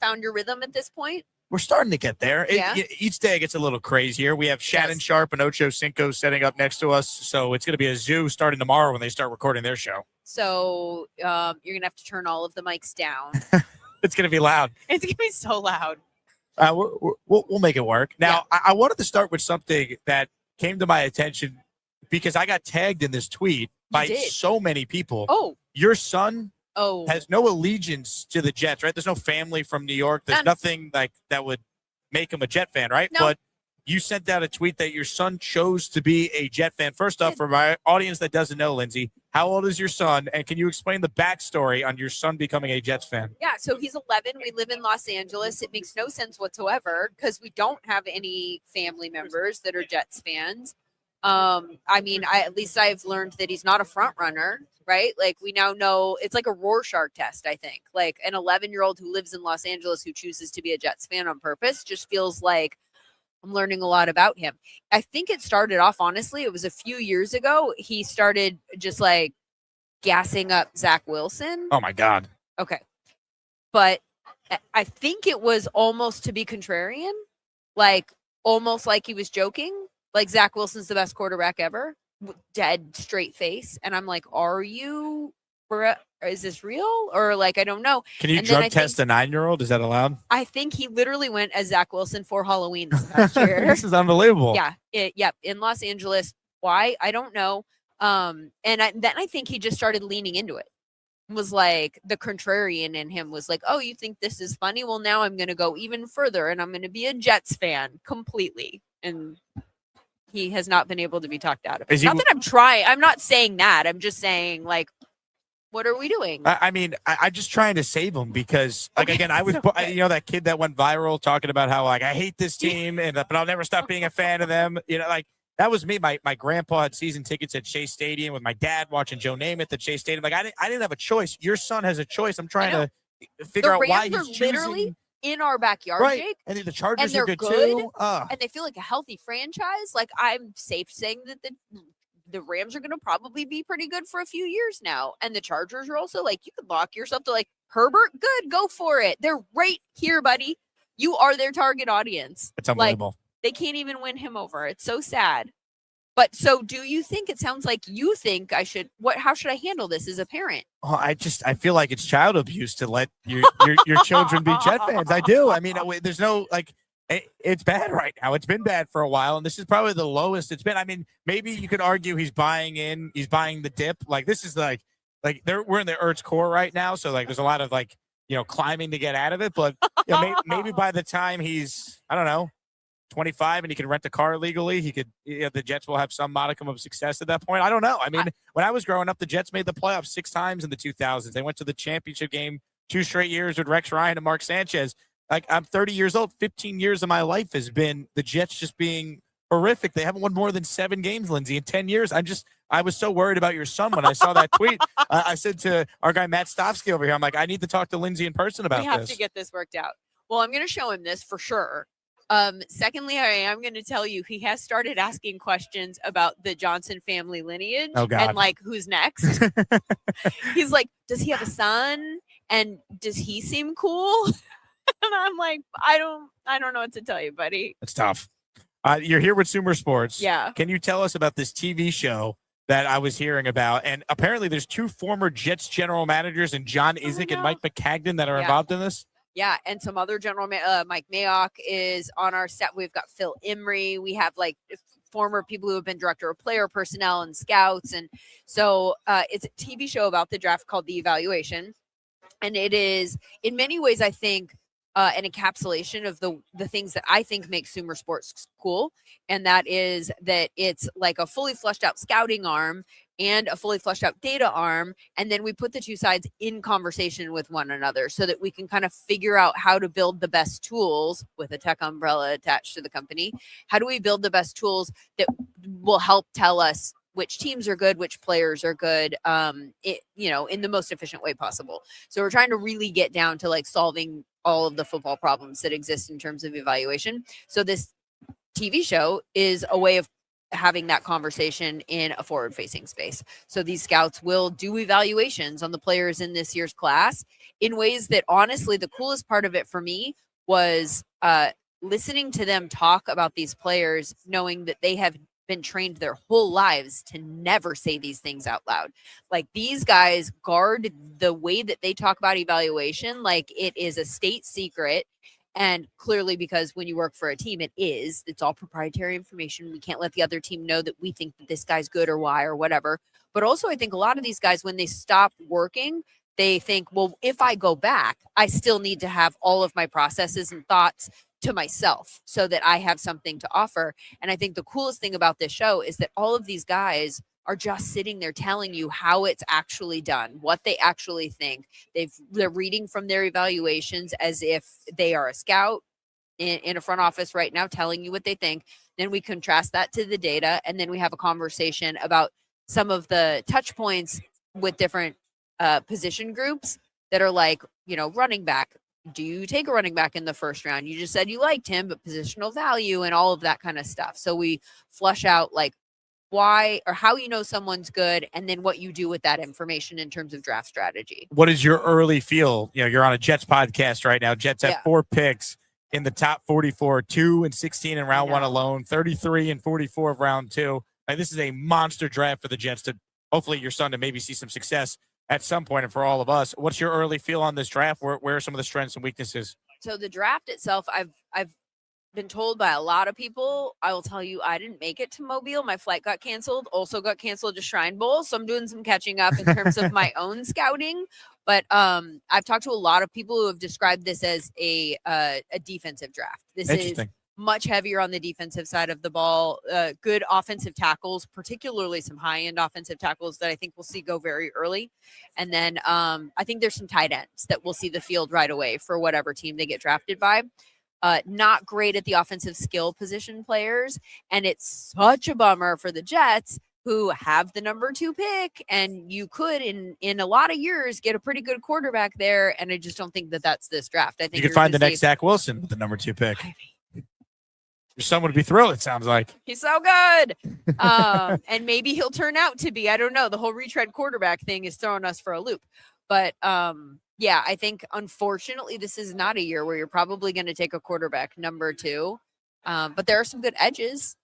found your rhythm at this point? We're starting to get there. Yeah. Each day gets a little crazier. We have Shannon Sharp and Ocho Cinco setting up next to us. So it's going to be a zoo starting tomorrow when they start recording their show. So you're going to have to turn all of the mics down. It's going to be loud. It's going to be so loud. We'll make it work. Now, yeah. I wanted to start with something that came to my attention because I got tagged in this tweet by so many people. Oh. Your son has no allegiance to the Jets, right? There's no family from New York. There's nothing like that would make him a Jet fan, right? No. But you sent out a tweet that your son chose to be a Jet fan. First off, for my audience that doesn't know, Lindsay, how old is your son? And can you explain the backstory on your son becoming a Jets fan? Yeah, so he's 11. We live in Los Angeles. It makes no sense whatsoever because we don't have any family members that are Jets fans. I mean, at least I've learned that he's not a front runner, right? Like we now know it's like a Rorschach test, I think. Like an 11-year-old who lives in Los Angeles who chooses to be a Jets fan on purpose just feels like I'm learning a lot about him. I think it started off, honestly, it was a few years ago. He started just like gassing up Zach Wilson. Oh my God. Okay. But I think it was almost to be contrarian, like almost like he was joking. Like Zach Wilson's the best quarterback ever, dead straight face. And I'm like, is this real? Or like, I don't know. Can you drug test a 9-year-old? Is that allowed? I think he literally went as Zach Wilson for Halloween this past year. This is unbelievable. Yeah. In Los Angeles. Why? I don't know. Then I think he just started leaning into it. Was like the contrarian in him was like, oh, you think this is funny? Well, now I'm going to go even further and I'm going to be a Jets fan completely. And he has not been able to be talked out of it. Not that I'm trying. I'm not saying that. I'm just saying, like, what are we doing? I mean, I'm just trying to save him because, like, again, I was, that kid that went viral talking about how, like, I hate this team, but I'll never stop being a fan of them. Like, that was me. My grandpa had season tickets at Chase Stadium with my dad watching Joe Namath at Chase Stadium. Like, I didn't have a choice. Your son has a choice. I'm trying to figure out why he's choosing. In our backyard, right. Jake. And the Chargers are good too. And they feel like a healthy franchise. Like I'm safe saying that the Rams are going to probably be pretty good for a few years now. And the Chargers are also like, you could lock yourself to like Herbert. Good. Go for it. They're right here, buddy. You are their target audience. It's unbelievable. Like, they can't even win him over. It's so sad. But so do you think it sounds like you think I should how should I handle this as a parent? Oh, I feel like it's child abuse to let your children be Jet fans. I do. I mean, there's no it's bad right now. It's been bad for a while, and this is probably the lowest it's been. I mean, maybe you could argue he's buying the dip. Like this is we're in the Earth's core right now, so like there's a lot of climbing to get out of it. But maybe by the time he's 25 and he can rent a car legally, the Jets will have some modicum of success at that point. I don't know. I mean, when I was growing up, the Jets made the playoffs 6 times in the 2000s. They went to the championship game 2 straight years with Rex Ryan and Mark Sanchez. Like I'm 30 years old. 15 years of my life has been the Jets just being horrific. They haven't won more than 7 games, Lindsay, in 10 years. I was so worried about your son when I saw that tweet. I said to our guy, Matt Stofsky over here, I'm like, I need to talk to Lindsay in person about this. We have to get this worked out. Well, I'm going to show him this for sure. Secondly, I am going to tell you he has started asking questions about the Johnson family lineage and like who's next. He's like, does he have a son? And does he seem cool? And I'm like, I don't know what to tell you, buddy. It's tough. You're here with Sumer Sports. Yeah. Can you tell us about this TV show that I was hearing about? And apparently there's 2 former Jets general managers and John Izek and Mike McCagnon that are involved in this. Yeah, and some other Mike Mayock is on our staff. We've got Phil Emery. We have like former people who have been director of player personnel and scouts. And so it's a TV show about the draft called The Evaluation. And it is, in many ways, I think, an encapsulation of the things that I think make Sumer Sports cool. And that is that it's like a fully fleshed out scouting arm and a fully fleshed out data arm. And then we put the two sides in conversation with one another so that we can kind of figure out how to build the best tools with a tech umbrella attached to the company. How do we build the best tools that will help tell us which teams are good, which players are good, in the most efficient way possible. So we're trying to really get down to like solving all of the football problems that exist in terms of evaluation. So this TV show is a way of having that conversation in a forward-facing space. So these scouts will do evaluations on the players in this year's class in ways that, honestly, the coolest part of it for me was listening to them talk about these players, knowing that they have been trained their whole lives to never say these things out loud. Like, these guys guard the way that they talk about evaluation like it is a state secret. And clearly, because when you work for a team, it's all proprietary information. We can't let the other team know that we think that this guy's good or why or whatever. But also, I think a lot of these guys, when they stop working, they think, well, if I go back, I still need to have all of my processes and thoughts to myself so that I have something to offer. And I think the coolest thing about this show is that all of these guys are just sitting there telling you how it's actually done, what they actually think. They're reading from their evaluations as if they are a scout in a front office right now, telling you what they think. Then we contrast that to the data, and then we have a conversation about some of the touch points with different position groups that are like, running back. Do you take a running back in the first round? You just said you liked him, but positional value and all of that kind of stuff. So we flush out like why or how someone's good, and then what you do with that information in terms of draft strategy. What is your early feel? You're on a Jets podcast right now. Jets have 4 picks in the top 44, 2 and 16 in round 1 alone, 33 and 44 of round 2. Like, this is a monster draft for the Jets to hopefully your son to maybe see some success at some point, and for all of us. What's your early feel on this draft? Where are some of the strengths and weaknesses? So the draft itself, I've been told by a lot of people. I will tell you, I didn't make it to Mobile. My flight got canceled. Also got canceled to Shrine Bowl. So I'm doing some catching up in terms of my own scouting. But I've talked to a lot of people who have described this as a defensive draft. This is much heavier on the defensive side of the ball. Good offensive tackles, particularly some high-end offensive tackles that I think we'll see go very early. And then I think there's some tight ends that we'll see the field right away for whatever team they get drafted by. Not great at the offensive skill position players. And it's such a bummer for the Jets, who have the number 2 pick. And you could, in a lot of years, get a pretty good quarterback there. And I just don't think that that's this draft. I think you could find the next Zach Wilson with the number 2 pick. Your son would be thrilled, it sounds like. He's so good. And maybe he'll turn out to be. I don't know. The whole retread quarterback thing is throwing us for a loop. But I think, unfortunately, this is not a year where you're probably going to take a quarterback number 2. But there are some good edges.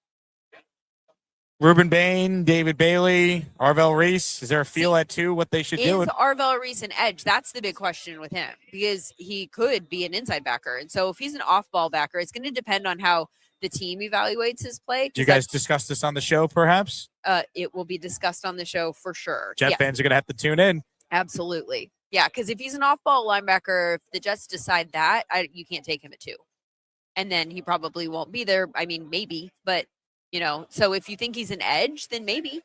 Ruben Bain, David Bailey, Arvell Reese. Is there a feel at 2 what they should do? Is Arvell Reese an edge? That's the big question with him, because he could be an inside backer. And so if he's an off-ball backer, it's going to depend on how the team evaluates his play. Do you guys discuss this on the show, perhaps? It will be discussed on the show for sure. Jet fans are going to have to tune in. Absolutely. Yeah, because if he's an off-ball linebacker, if the Jets decide that, you can't take him at 2. And then he probably won't be there. I mean, maybe, but, so if you think he's an edge, then maybe.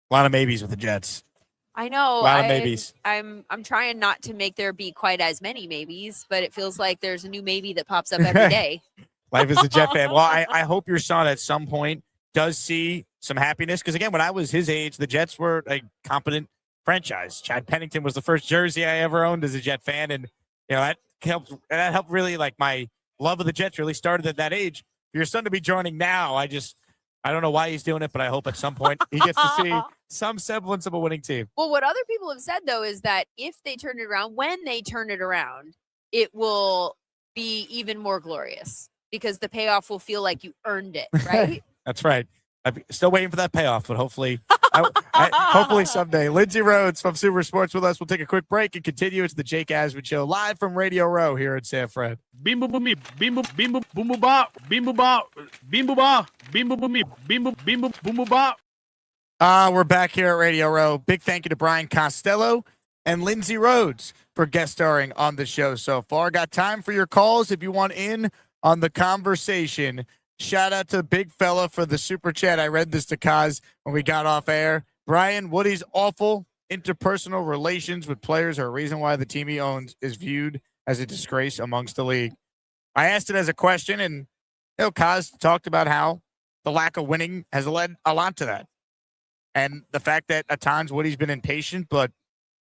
A lot of maybes with the Jets. I know. A lot of maybes. I'm trying not to make there be quite as many maybes, but it feels like there's a new maybe that pops up every day. Life as a Jet fan. Well, I hope your son at some point does see some happiness, because, again, when I was his age, the Jets were a competent franchise. Chad Pennington was the first jersey I ever owned as a Jet fan, and that helped really, like, my love of the Jets really started at that age. For your son to be joining now, I don't know why he's doing it, but I hope at some point he gets to see some semblance of a winning team. Well, what other people have said, though, is that if they turn it around, when they turn it around, it will be even more glorious, because the payoff will feel like you earned it, right? That's right. I'm still waiting for that payoff, but hopefully, hopefully someday. Lindsay Rhodes from Super Sports with us. We'll take a quick break and continue. It's the Jake Asman Show live from Radio Row here in San Fran. Bim boom boom bim boom bim boom boom boom bop bim boom bop bim boom bop bim boom boom bim boom bim boom boom boom bop. We're back here at Radio Row. Big thank you to Brian Costello and Lindsay Rhodes for guest starring on the show so far. Got time for your calls if you want in on the conversation. Shout out to Big Fella for the super chat. I read this to Kaz when we got off air. Brian, Woody's awful interpersonal relations with players are a reason why the team he owns is viewed as a disgrace amongst the league. I asked it as a question, and Kaz talked about how the lack of winning has led a lot to that. And the fact that at times Woody's been impatient, but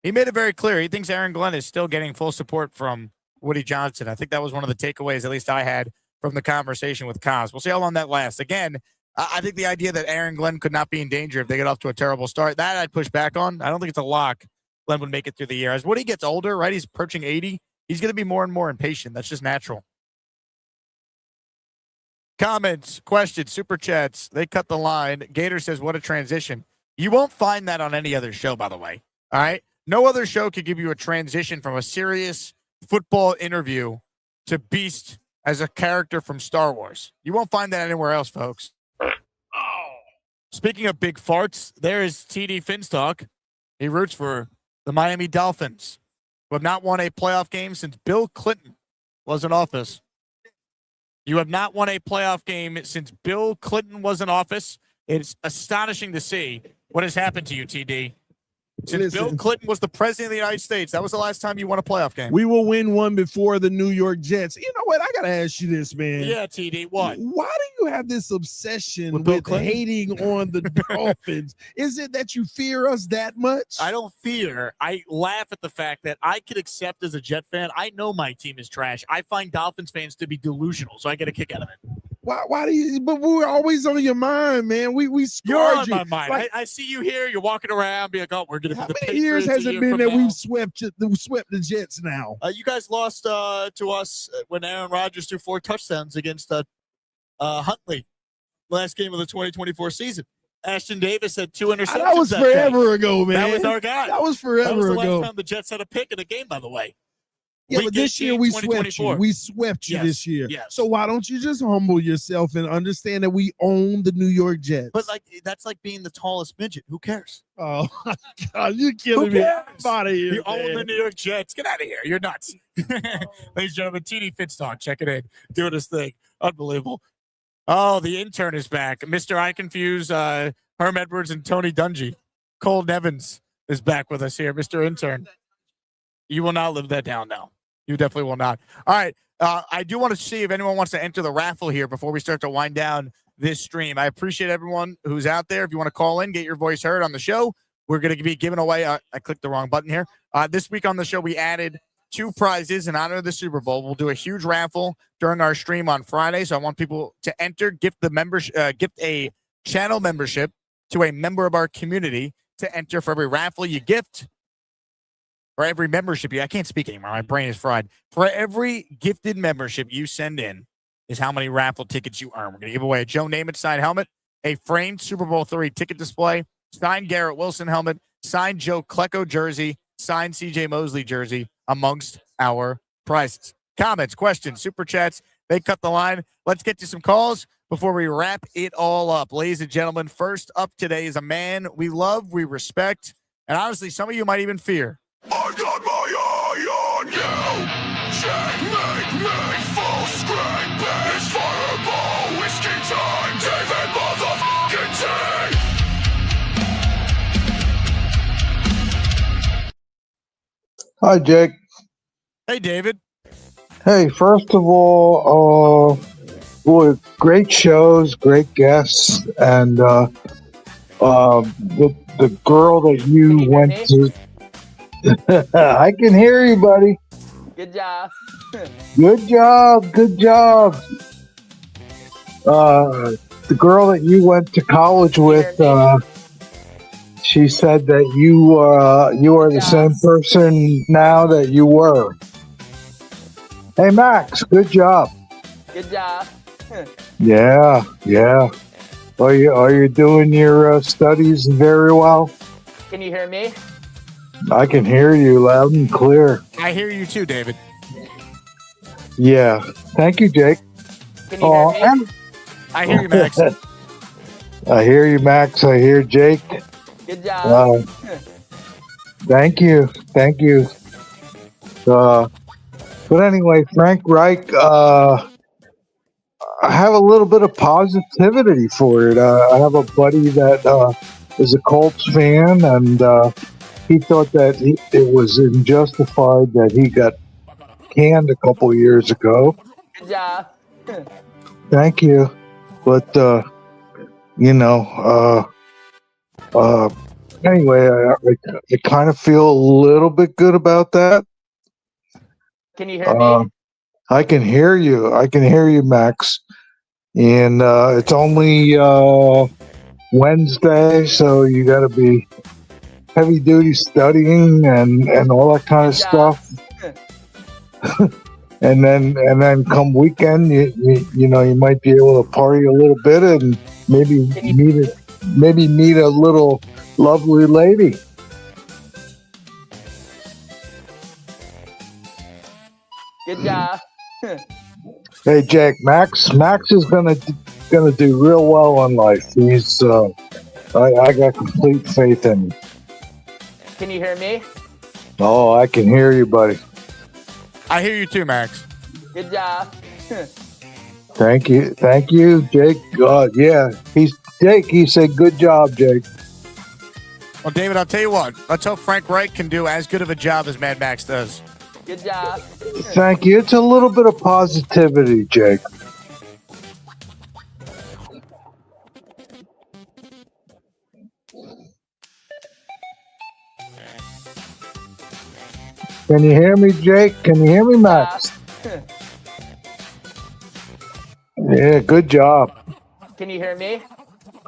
he made it very clear. He thinks Aaron Glenn is still getting full support from Woody Johnson. I think that was one of the takeaways, at least I had, from the conversation with Kaz. We'll see how long that lasts. Again, I think the idea that Aaron Glenn could not be in danger if they get off to a terrible start, that I'd push back on. I don't think it's a lock Glenn would make it through the year. As Woody gets older, right, he's approaching 80, he's going to be more and more impatient. That's just natural. Comments, questions, super chats, they cut the line. Gator says, what a transition. You won't find that on any other show, by the way. All right? No other show could give you a transition from a serious football interview to Beast as a character from Star Wars. You won't find that anywhere else, folks. Speaking of big farts, there is TD Finstock. He roots for the Miami Dolphins, who have not won a playoff game since Bill Clinton was in office. You have not won a playoff game since Bill Clinton was in office. It's astonishing to see what has happened to you, TD. Since Bill Clinton was the president of the United States, that was the last time you won a playoff game. We will win one before the New York Jets. You know what? I got to ask you this, man. Yeah, TD, what? Why do you have this obsession with hating on the Dolphins? Is it that you fear us that much? I don't fear. I laugh at the fact that I could accept as a Jet fan. I know my team is trash. I find Dolphins fans to be delusional, so I get a kick out of it. Why do you? But we're always on your mind, man. We scarred You're on my mind. Like, I see you here. You're walking around, be like, "Oh, we're gonna." How many years has it been that we've swept the Jets now? You guys lost to us when Aaron Rodgers threw 4 touchdowns against Huntley, last game of the 2024 season. Ashton Davis had 2 interceptions. That was forever ago, man. That was our guy. That was forever ago. That was the last time the Jets had a pick in a game, by the way. Yeah, but this year we swept you. We swept you this year. Yes. So why don't you just humble yourself and understand that we own the New York Jets? But that's like being the tallest midget. Who cares? Oh my God, you're killing me. Get out of here. You own the New York Jets. Get out of here. You're nuts. Ladies and gentlemen, TD Finstock checking in, doing his thing. Unbelievable. Oh, the intern is back. Mr. I Confuse, Herm Edwards and Tony Dungy. Cole Nevins is back with us here, Mr. Intern. You will not live that down now. You definitely will not. All right. I do want to see if anyone wants to enter the raffle here before we start to wind down this stream. I appreciate everyone who's out there. If you want to call in, get your voice heard on the show, we're going to be giving away. I clicked the wrong button here. This week on the show, we added 2 prizes in honor of the Super Bowl. We'll do a huge raffle during our stream on Friday. So I want people to enter, gift a channel membership to a member of our community to enter for every raffle you gift. For every membership I can't speak anymore. My brain is fried. For every gifted membership you send in is how many raffle tickets you earn. We're going to give away a Joe Namath signed helmet, a framed Super Bowl III ticket display, signed Garrett Wilson helmet, signed Joe Klecko jersey, signed CJ Mosley jersey, amongst our prizes. Comments, questions, super chats, they cut the line. Let's get to some calls before we wrap it all up. Ladies and gentlemen, first up today is a man we love, we respect, and honestly, some of you might even fear. I got my eye on you. Checkmate me full screen. It's fireball whiskey time. David motherfucking T. Hi, Jake. Hey, David. Hey, first of all, boy, great shows, great guests, and the girl that you went to. I can hear you, buddy. Good job. Good job. Good job. The girl that you went to college with, she said that you are the same person now that you were. Hey, Max, good job. Good job. Yeah. Are you doing your studies very well? Can you hear me? I can hear you loud and clear. I hear you too, David. Yeah. Thank you, Jake. Can you hear me? I hear you, Max. I hear you, Max. I hear Jake. Good job. Thank you. Thank you. But anyway, Frank Reich, I have a little bit of positivity for it. I have a buddy that is a Colts fan, and he thought that it was unjustified that he got canned a couple years ago. Good job. Thank you. But, anyway, I kind of feel a little bit good about that. Can you hear me? I can hear you. I can hear you, Max. And it's only Wednesday, so you got to be heavy duty studying and all that kind of stuff. and then come weekend, you might be able to party a little bit and maybe meet a little lovely lady. Good job. Hey, Jake, Max is gonna do real well in life. He's I got complete faith in him. Can you hear me? Oh, I can hear you, buddy. I hear you too, Max. Good job. Thank you, Jake. Yeah, Jake. He said, "Good job, Jake." Well, David, I'll tell you what. Let's hope Frank Reich can do as good of a job as Mad Max does. Good job. Thank you. It's a little bit of positivity, Jake. Can you hear me, Jake? Can you hear me, Max? Yeah, good job. Can you hear me?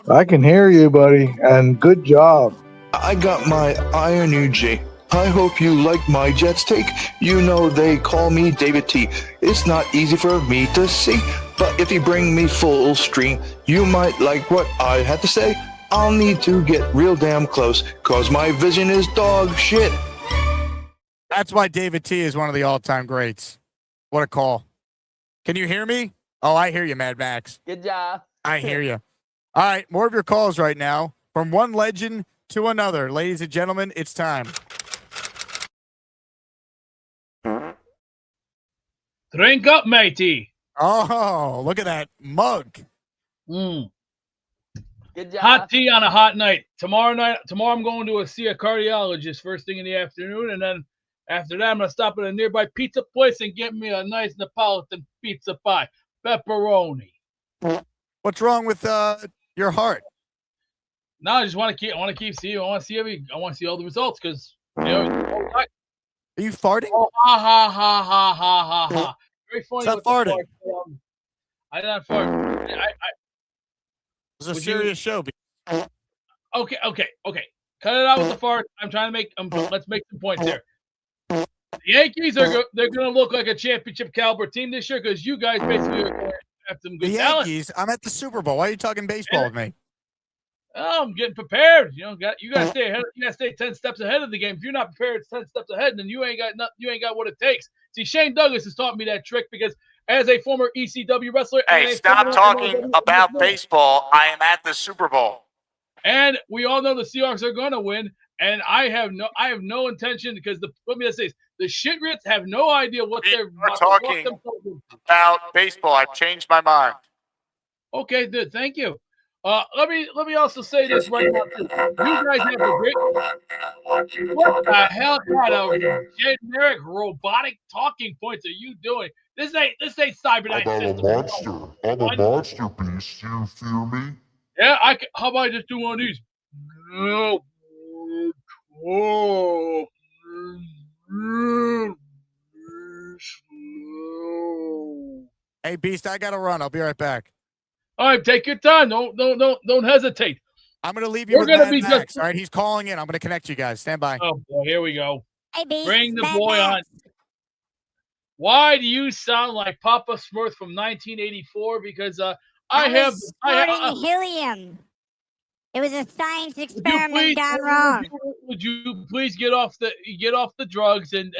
I can hear you, buddy, and good job. I got my Iron UG. I hope you like my Jets take. You know they call me David T. It's not easy for me to see, but if you bring me full stream, you might like what I had to say. I'll need to get real damn close, cause my vision is dog shit. That's why David T is one of the all-time greats. What a call. Can you hear me? Oh, I hear you, Mad Max. Good job. I hear you. All right, more of your calls right now. From one legend to another. Ladies and gentlemen, it's time. Drink up, matey. Oh, look at that mug. Mm. Good job. Hot tea on a hot night. Tomorrow I'm going to see a cardiologist first thing in the afternoon, and then after that I'm going to stop at a nearby pizza place and get me a nice Neapolitan pizza pie. Pepperoni. What's wrong with your heart? No, I just want to keep seeing. I want to see all the results because Are you farting? Oh, ha ha ha ha ha ha ha! Very funny. Stop farting. I did not fart. It was a serious show. Okay. Cut it out with the fart. I'm trying to make. Let's make some points here. The Yankees they're going to look like a championship caliber team this year because you guys basically are going to have some good talent. Yankees. I'm at the Super Bowl. Why are you talking baseball with me? Oh, I'm getting prepared. You got to stay ahead. You got to stay 10 steps ahead of the game. If you're not prepared 10 steps ahead, then you ain't got what it takes. See, Shane Douglas has taught me that trick because as a former ECW wrestler, Hey, stop talking about baseball. I am at the Super Bowl. And we all know the Seahawks are going to win. And I have no intention because let me just say this, the Shitriots have no idea what they're talking about baseball. I've changed my mind. Okay, good. Thank you. Let me also say this right now. You guys have a great. What the hell kind of generic robotic talking points are you doing? This ain't cybernetic system. I'm a monster beast. You feel me? Yeah, how about I just do one of these? Hey, Beast, I gotta run. I'll be right back. All right, take your time. Don't hesitate. I'm gonna leave you with Mad Max. All right, he's calling in. I'm gonna connect you guys. Stand by. Oh boy, here we go. Hey, Beast. Bring the boy on. Why do you sound like Papa Smurf from 1984? Because I have sporting helium. It was a science experiment gone would wrong. would you please get off the drugs and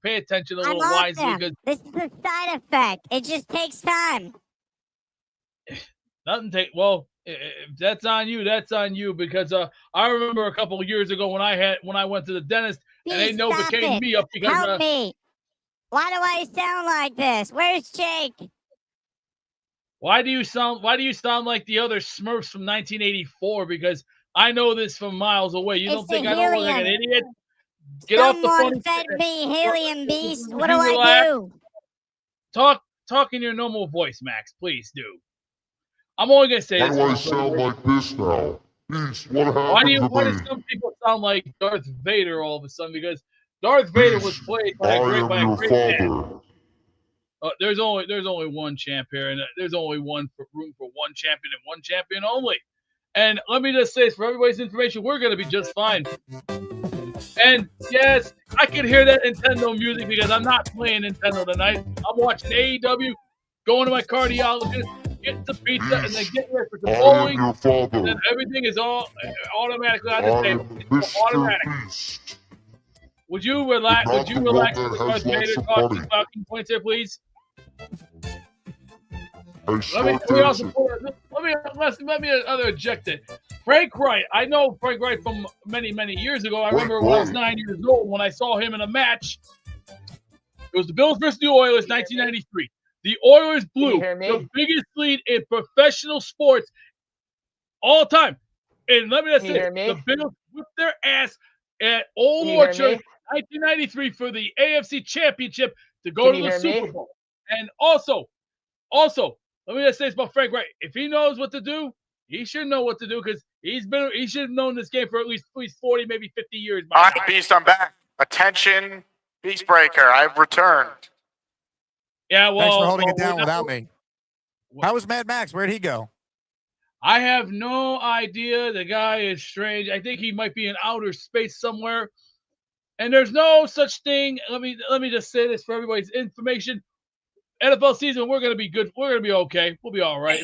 pay attention a I'm little off wisely them. because This is a side effect. It just takes time. nothing take well. If that's on you. That's on you because I remember a couple of years ago when I went to the dentist and they Please stop novocaine it. me up because Help me. Why do I sound like this? Where's Jake? Why do you sound like the other Smurfs from 1984? Because I know this from miles away. You don't It's think the I don't look like an helium. idiot? Get off the Someone phone. fed me helium, beast. What do Would you I relax? do? Talk in your normal voice, Max. Please do. I'm only gonna say Why this. do I sound like this now? Beast, what Why happened to do me? some people sound like Darth Vader all of a sudden? Because Darth Vader was played by I a great am man. your father. There's only one champ here, and there's only room for one champion and one champion only. And let me just say this for everybody's information, we're going to be just fine. And yes, I can hear that Nintendo music because I'm not playing Nintendo tonight. I'm watching AEW, going to my cardiologist, getting some pizza, and then getting ready for some bowling. I am your father. And then everything is all automatically on I the am table. It's Mr. automatic. Beast. Would you relax? Not Would you the relax one with that Darth has lots Vader of talking money. talking points here, please? I Let me sure also did. let me other object it. Frank Reich. I know Frank Reich from many years ago. I remember when I was 9 years old when I saw him in a match. It was the Bills versus the Oilers, 1993. The Oilers blew the biggest lead in professional sports all time. And let me just say, the Bills whipped their ass at Old Orchard, 1993, for the AFC Championship to go to the Super Bowl. And also, let me just say this about Frank Reich. If he knows what to do, he should know what to do because he should have known this game for at least 40, maybe 50 years. All right, Beast, I'm back. Attention, Beast Breaker, I've returned. Yeah, well, thanks for holding it down without me. How was Mad Max? Where'd he go? I have no idea. The guy is strange. I think he might be in outer space somewhere. And there's no such thing. Let me just say this for everybody's information. NFL season, we're gonna be good. We're gonna be okay. We'll be all right.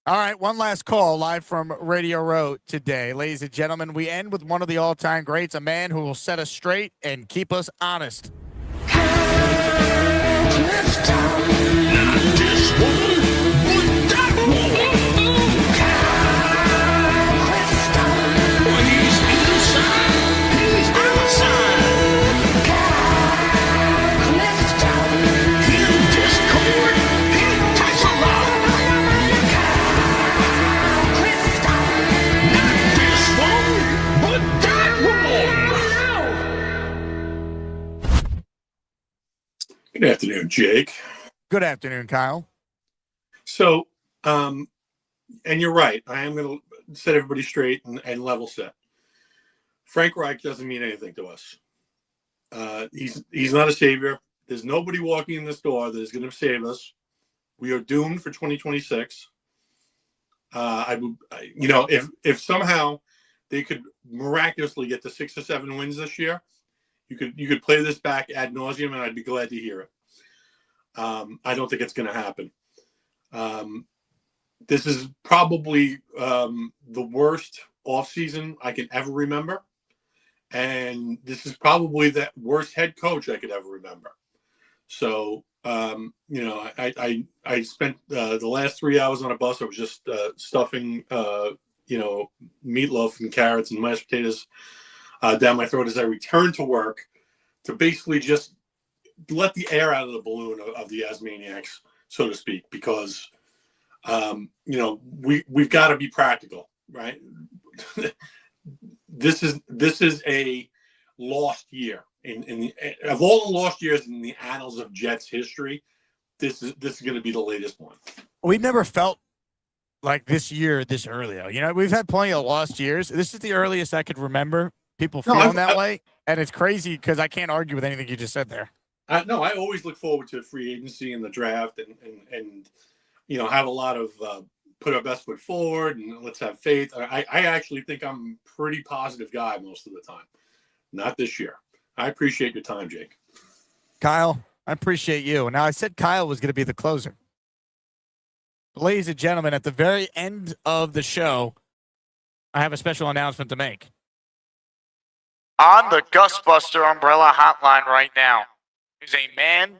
All right, one last call live from Radio Row today. Ladies and gentlemen, we end with one of the all-time greats, a man who will set us straight and keep us honest. Good afternoon, Jake. Good afternoon, Kyle. So, and you're right. I am going to set everybody straight and level set. Frank Reich doesn't mean anything to us. He's not a savior. There's nobody walking in this door that is going to save us. We are doomed for 2026. If somehow they could miraculously get to 6 or 7 wins this year, you could play this back ad nauseum, and I'd be glad to hear it. I don't think it's going to happen. This is probably the worst offseason I can ever remember, and this is probably the worst head coach I could ever remember. So, I spent the last 3 hours on a bus. I was just stuffing, meatloaf and carrots and mashed potatoes down my throat as I returned to work to basically just let the air out of the balloon of the Asmaniacs, so to speak, because, we've got to be practical, right? This is a lost year of all the lost years in the annals of Jets history. This is going to be the latest one. We've never felt like this year this early, though. We've had plenty of lost years. This is the earliest I could remember people feeling that way, and it's crazy because I can't argue with anything you just said there. I always look forward to free agency and the draft, and have a lot of put our best foot forward and let's have faith. I actually think I'm a pretty positive guy most of the time. Not this year. I appreciate your time, Jake. Kyle, I appreciate you. Now, I said Kyle was going to be the closer. Ladies and gentlemen, at the very end of the show, I have a special announcement to make. On the Gustbuster Umbrella Hotline right now is a man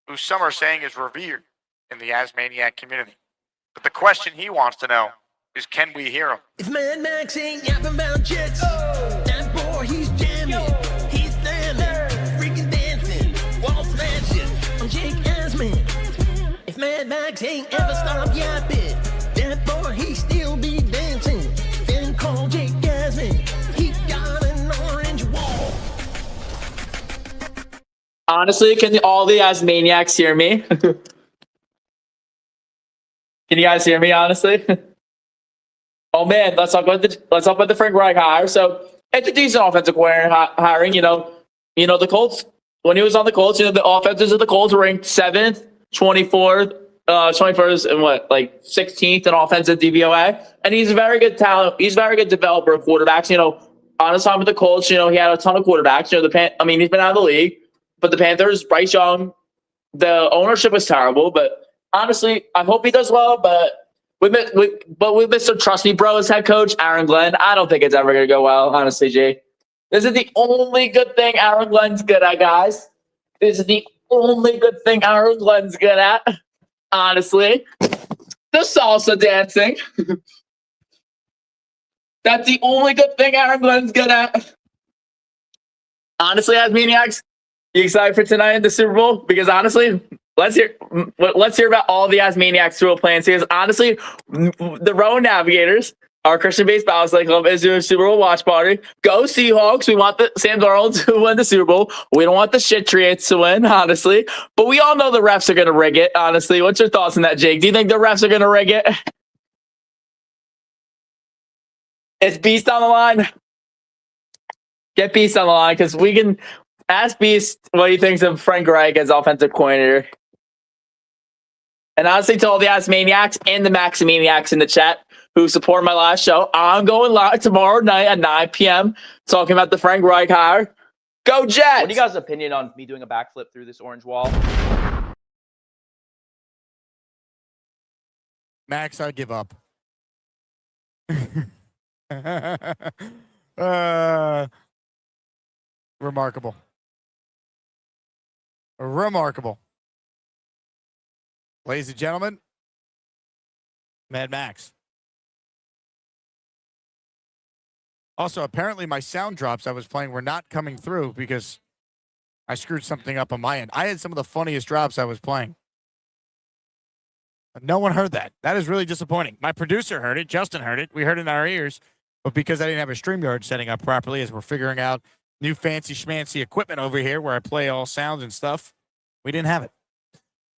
who some are saying is revered in the Asmaniac community. But the question he wants to know is, can we hear him? If Mad Max ain't yapping about jets, that boy, he's jamming, he's slamming, freaking dancing, wall smashing. I'm Jake Asman. If Mad Max ain't ever stopped yapping, that boy, he still be dancing. Then call Jake Asman. He got an orange wall. Honestly, can all the Asmaniacs hear me? Can you guys hear me, honestly? Oh man, let's talk about the Frank Reich hire. So it's a decent offensive coordinator hiring. You know the Colts, when he was on the Colts, the offenses of the Colts were ranked 7th, 24th, 21st, and 16th in offensive DVOA. And he's a very good talent. He's a very good developer of quarterbacks. On his time with the Colts, he had a ton of quarterbacks. He's been out of the league, but the Panthers, Bryce Young, the ownership was terrible. But honestly, I hope he does well. But with Mr. Trust Me Bro as head coach, Aaron Glenn, I don't think it's ever going to go well, honestly, G. This is the only good thing Aaron Glenn's good at, guys. This is the only good thing Aaron Glenn's good at, honestly. The salsa dancing. That's the only good thing Aaron Glenn's good at. Honestly, Asmaniacs, you excited for tonight in the Super Bowl? Because honestly, let's hear about all the Asmaniacs Super Bowl plans. Because honestly, the Rowan Navigators, our Christian-based bobsled club, is doing a Super Bowl watch party. Go Seahawks! We want the Sam Darnold to win the Super Bowl. We don't want the shit treats to win, honestly. But we all know the refs are going to rig it. Honestly, what's your thoughts on that, Jake? Do you think the refs are going to rig it? Is Beast on the line? Get Beast on the line because we can ask Beast what he thinks of Frank Reich as offensive coordinator. And honestly, to all the Asmaniacs and the Maximaniacs in the chat who support my last show, I'm going live tomorrow night at 9 p.m. talking about the Frank Reich hire. Go Jets! What do you guys' opinion on me doing a backflip through this orange wall? Max, I give up. Remarkable. Remarkable. Ladies and gentlemen, Mad Max. Also, apparently my sound drops I was playing were not coming through because I screwed something up on my end. I had some of the funniest drops I was playing. No one heard that. That is really disappointing. My producer heard it. Justin heard it. We heard it in our ears. But because I didn't have a StreamYard setting up properly as we're figuring out new fancy schmancy equipment over here where I play all sounds and stuff, we didn't have it.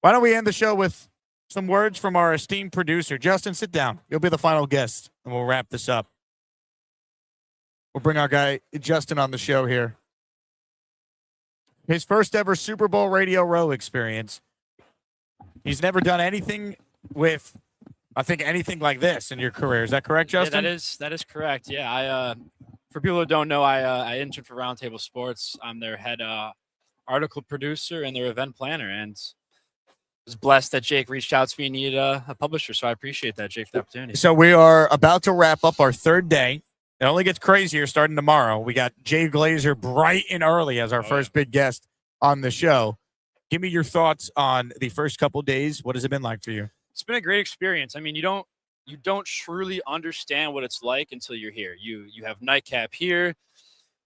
Why don't we end the show with some words from our esteemed producer. Justin, sit down. You'll be the final guest, and we'll wrap this up. We'll bring our guy Justin on the show here. His first ever Super Bowl Radio Row experience. He's never done anything with, I think, anything like this in your career. Is that correct, Justin? Yeah, that is correct. Yeah, I for people who don't know, I interned for Roundtable Sports. I'm their head article producer and their event planner, and was blessed that Jake reached out to me and needed a publisher. So I appreciate that, Jake, for the opportunity. So we are about to wrap up our third day. It only gets crazier starting tomorrow. We got Jay Glazer bright and early as our first big guest on the show. Give me your thoughts on the first couple days. What has it been like for you? It's been a great experience. I mean, you don't truly understand what it's like until you're here. You have Nightcap here.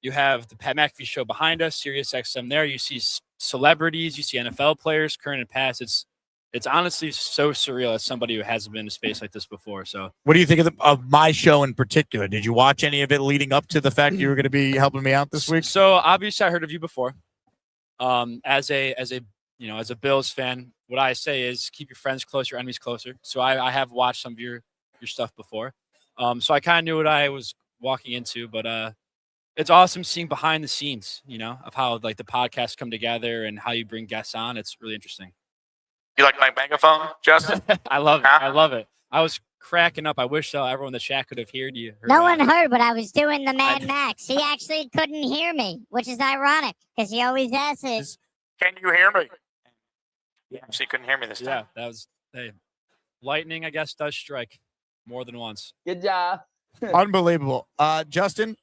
You have the Pat McAfee show behind us, Sirius XM there. You see celebrities, you see NFL players, current and past. It's honestly so surreal as somebody who hasn't been in a space like this before. So what do you think of my show in particular? Did you watch any of it leading up to the fact you were going to be helping me out this week? So obviously I heard of you before. As a Bills fan, what I say is keep your friends close, your enemies closer. So I have watched some of your stuff before. So I kind of knew what I was walking into, but it's awesome seeing behind the scenes, of how like the podcasts come together and how you bring guests on. It's really interesting. You like my megaphone, Justin? I love it. I love it. I was cracking up. I wish everyone in the chat could have heard you. No one heard, but I was doing the Mad Max. He actually couldn't hear me, which is ironic because he always asks, "Can you hear me?" So you couldn't hear me this Yeah, time. that was hey. Lightning, I guess, does strike more than once. Good job. Unbelievable. Justin,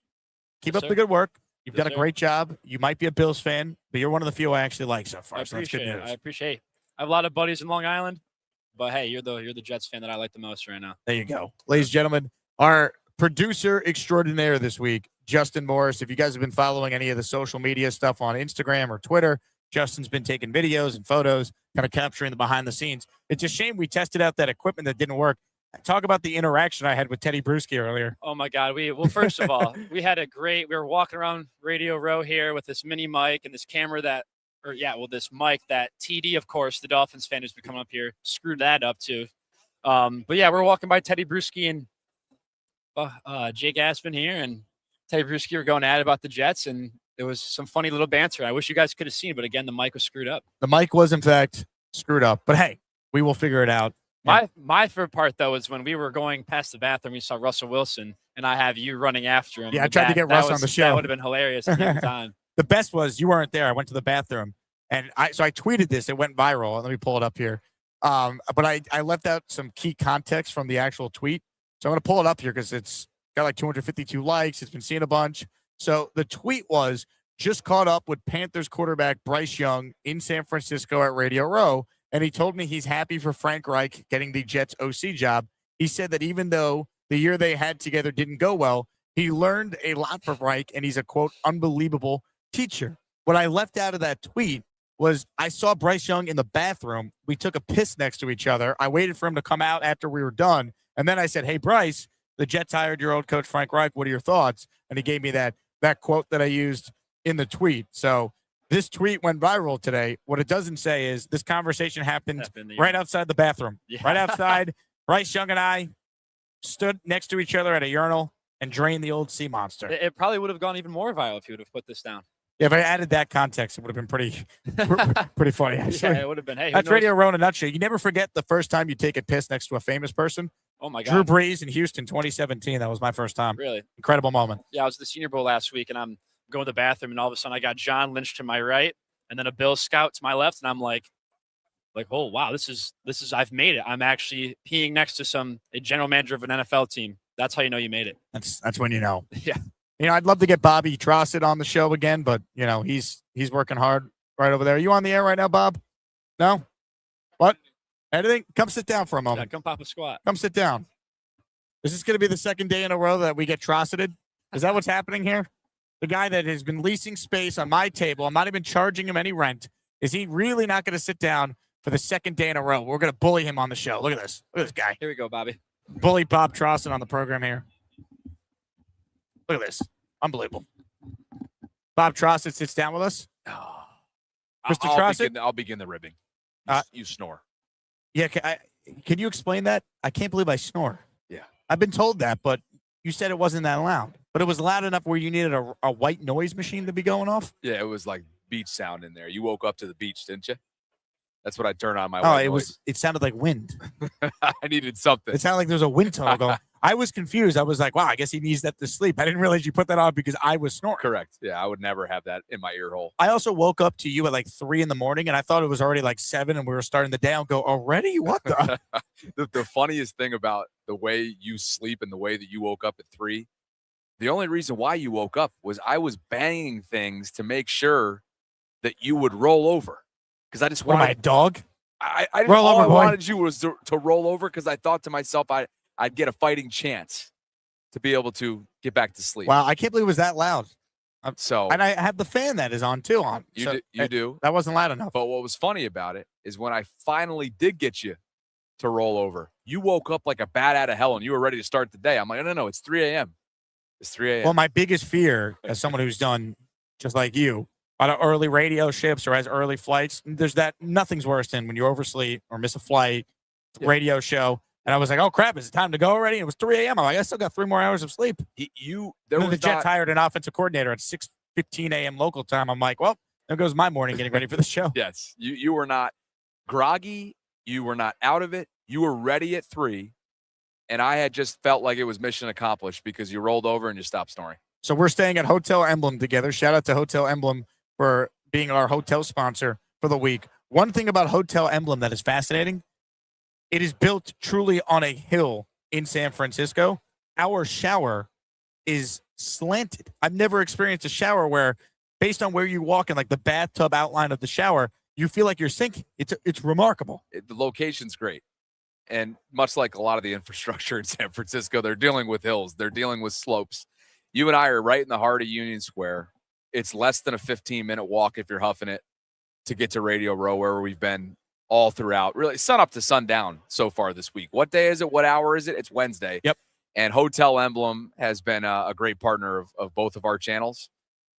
keep Yes, up sir. the good work. You've Yes, done a sir. great job. You might be a Bills fan, but you're one of the few I actually like so far. I So that's good appreciate it. news. I appreciate. I have a lot of buddies in Long Island, but hey, you're the Jets fan that I like the most right now. There you go. Ladies and gentlemen, our producer extraordinaire this week, Justin Morris. If you guys have been following any of the social media stuff on Instagram or Twitter, Justin's been taking videos and photos, kind of capturing the behind the scenes. It's a shame we tested out that equipment that didn't work. Talk about the interaction I had with Teddy Bruschi earlier. Oh my God. Well, first of all, we were walking around Radio Row here with this mini mic and this camera this mic that TD, of course, the Dolphins fan who's been coming up here, screwed that up too. But yeah, we're walking by Teddy Bruschi and Jake Asman here, and Teddy Bruschi were going at it about the Jets, and there was some funny little banter. I wish you guys could have seen it, but again, the mic was screwed up. The mic was, in fact, screwed up. But hey, we will figure it out. My favorite part, though, is when we were going past the bathroom, we saw Russell Wilson, and I have you running after him. Yeah, I tried to get Russ on the show. That would have been hilarious at the time. The best was you weren't there. I went to the bathroom, and I tweeted this. It went viral. Let me pull it up here. But I left out some key context from the actual tweet. So I'm going to pull it up here because it's got like 252 likes. It's been seen a bunch. So the tweet was, just caught up with Panthers quarterback Bryce Young in San Francisco at Radio Row, and he told me he's happy for Frank Reich getting the Jets OC job. He said that even though the year they had together didn't go well, he learned a lot from Reich, and he's a, quote, unbelievable teacher. What I left out of that tweet was I saw Bryce Young in the bathroom. We took a piss next to each other. I waited for him to come out after we were done, and then I said, hey, Bryce, the Jets hired your old coach Frank Reich. What are your thoughts? And he gave me that quote that I used in the tweet. So this tweet went viral today. What it doesn't say is this conversation happened right outside the bathroom. Yeah. Right outside. Bryce Young and I stood next to each other at a urinal and drained the old sea monster. It probably would have gone even more viral if you would have put this down. Yeah, if I added that context, it would have been pretty funny, actually. Yeah, it would have been. Hey, that's Radio Row in a nutshell. You never forget the first time you take a piss next to a famous person. Oh, my God. Drew Brees in Houston, 2017. That was my first time. Really? Incredible moment. Yeah, I was at the Senior Bowl last week, and I'm going to the bathroom, and all of a sudden I got John Lynch to my right and then a Bills scout to my left, and I'm like, oh, wow, this is I've made it. I'm actually peeing next to a general manager of an NFL team. That's how you know you made it. That's when you know. Yeah. You know, I'd love to get Bobby Trossett on the show again, but, you know, he's working hard right over there. Are you on the air right now, Bob? No? What? Anything? Come sit down for a moment. Yeah, come pop a squat. Come sit down. Is this going to be the second day in a row that we get Trossetted? Is that what's happening here? The guy that has been leasing space on my table, I'm not even charging him any rent. Is he really not going to sit down for the second day in a row? We're going to bully him on the show. Look at this. Look at this guy. Here we go, Bobby. Bully Bob Trossett on the program here. Look at this. Unbelievable. Bob Trossett sits down with us. Mr. Trossett? I'll begin the ribbing. You snore. Yeah, can you explain that? I can't believe I snore. Yeah. I've been told that, but you said it wasn't that loud. But it was loud enough where you needed a white noise machine to be going off? Yeah, it was like beach sound in there. You woke up to the beach, didn't you? That's what I turned on my Oh, white noise. it sounded like wind. I needed something. It sounded like there was a wind tunnel going. I was confused. I was like, wow, I guess he needs that to sleep. I didn't realize you put that on because I was snoring. Correct. Yeah, I would never have that in my ear hole. I also woke up to you at like 3 a.m, and I thought it was already like 7 and we were starting the day. I'll go, already? What the? The funniest thing about the way you sleep and the way that you woke up at 3, the only reason why you woke up was I was banging things to make sure that you would roll over. Because I just wanted. What am I, a dog? I roll all over, I boy. wanted you was to roll over because I thought to myself I'd get a fighting chance to be able to get back to sleep. Wow, I can't believe it was that loud. So, and I have the fan that is on too. You do. That wasn't loud enough. But what was funny about it is when I finally did get you to roll over, you woke up like a bat out of hell and you were ready to start the day. I'm like, no, it's 3 a.m. It's 3 a.m. Well, my biggest fear as someone who's done just like you, a lot of early radio shifts or has early flights, nothing's worse than when you oversleep or miss a flight, radio show. And I was like, oh, crap, is it time to go already? And it was 3 a.m. I'm like, I still got 3 more hours of sleep. The Jets hired an offensive coordinator at 6:15 a.m. local time. I'm like, well, there goes my morning getting ready for the show. Yes, you were not groggy. You were not out of it. You were ready at 3. And I had just felt like it was mission accomplished because you rolled over and you stopped snoring. So we're staying at Hotel Emblem together. Shout out to Hotel Emblem for being our hotel sponsor for the week. One thing about Hotel Emblem that is fascinating, it is built truly on a hill in San Francisco. Our shower is slanted. I've never experienced a shower where, based on where you walk in, like the bathtub outline of the shower, you feel like you're sinking. It's remarkable. The location's great. And much like a lot of the infrastructure in San Francisco, they're dealing with hills. They're dealing with slopes. You and I are right in the heart of Union Square. It's less than a 15-minute walk if you're huffing it to get to Radio Row, where we've been all throughout. Really, sun up to sundown so far this week. What day is it? What hour is it? It's Wednesday. Yep. And Hotel Emblem has been a great partner of both of our channels.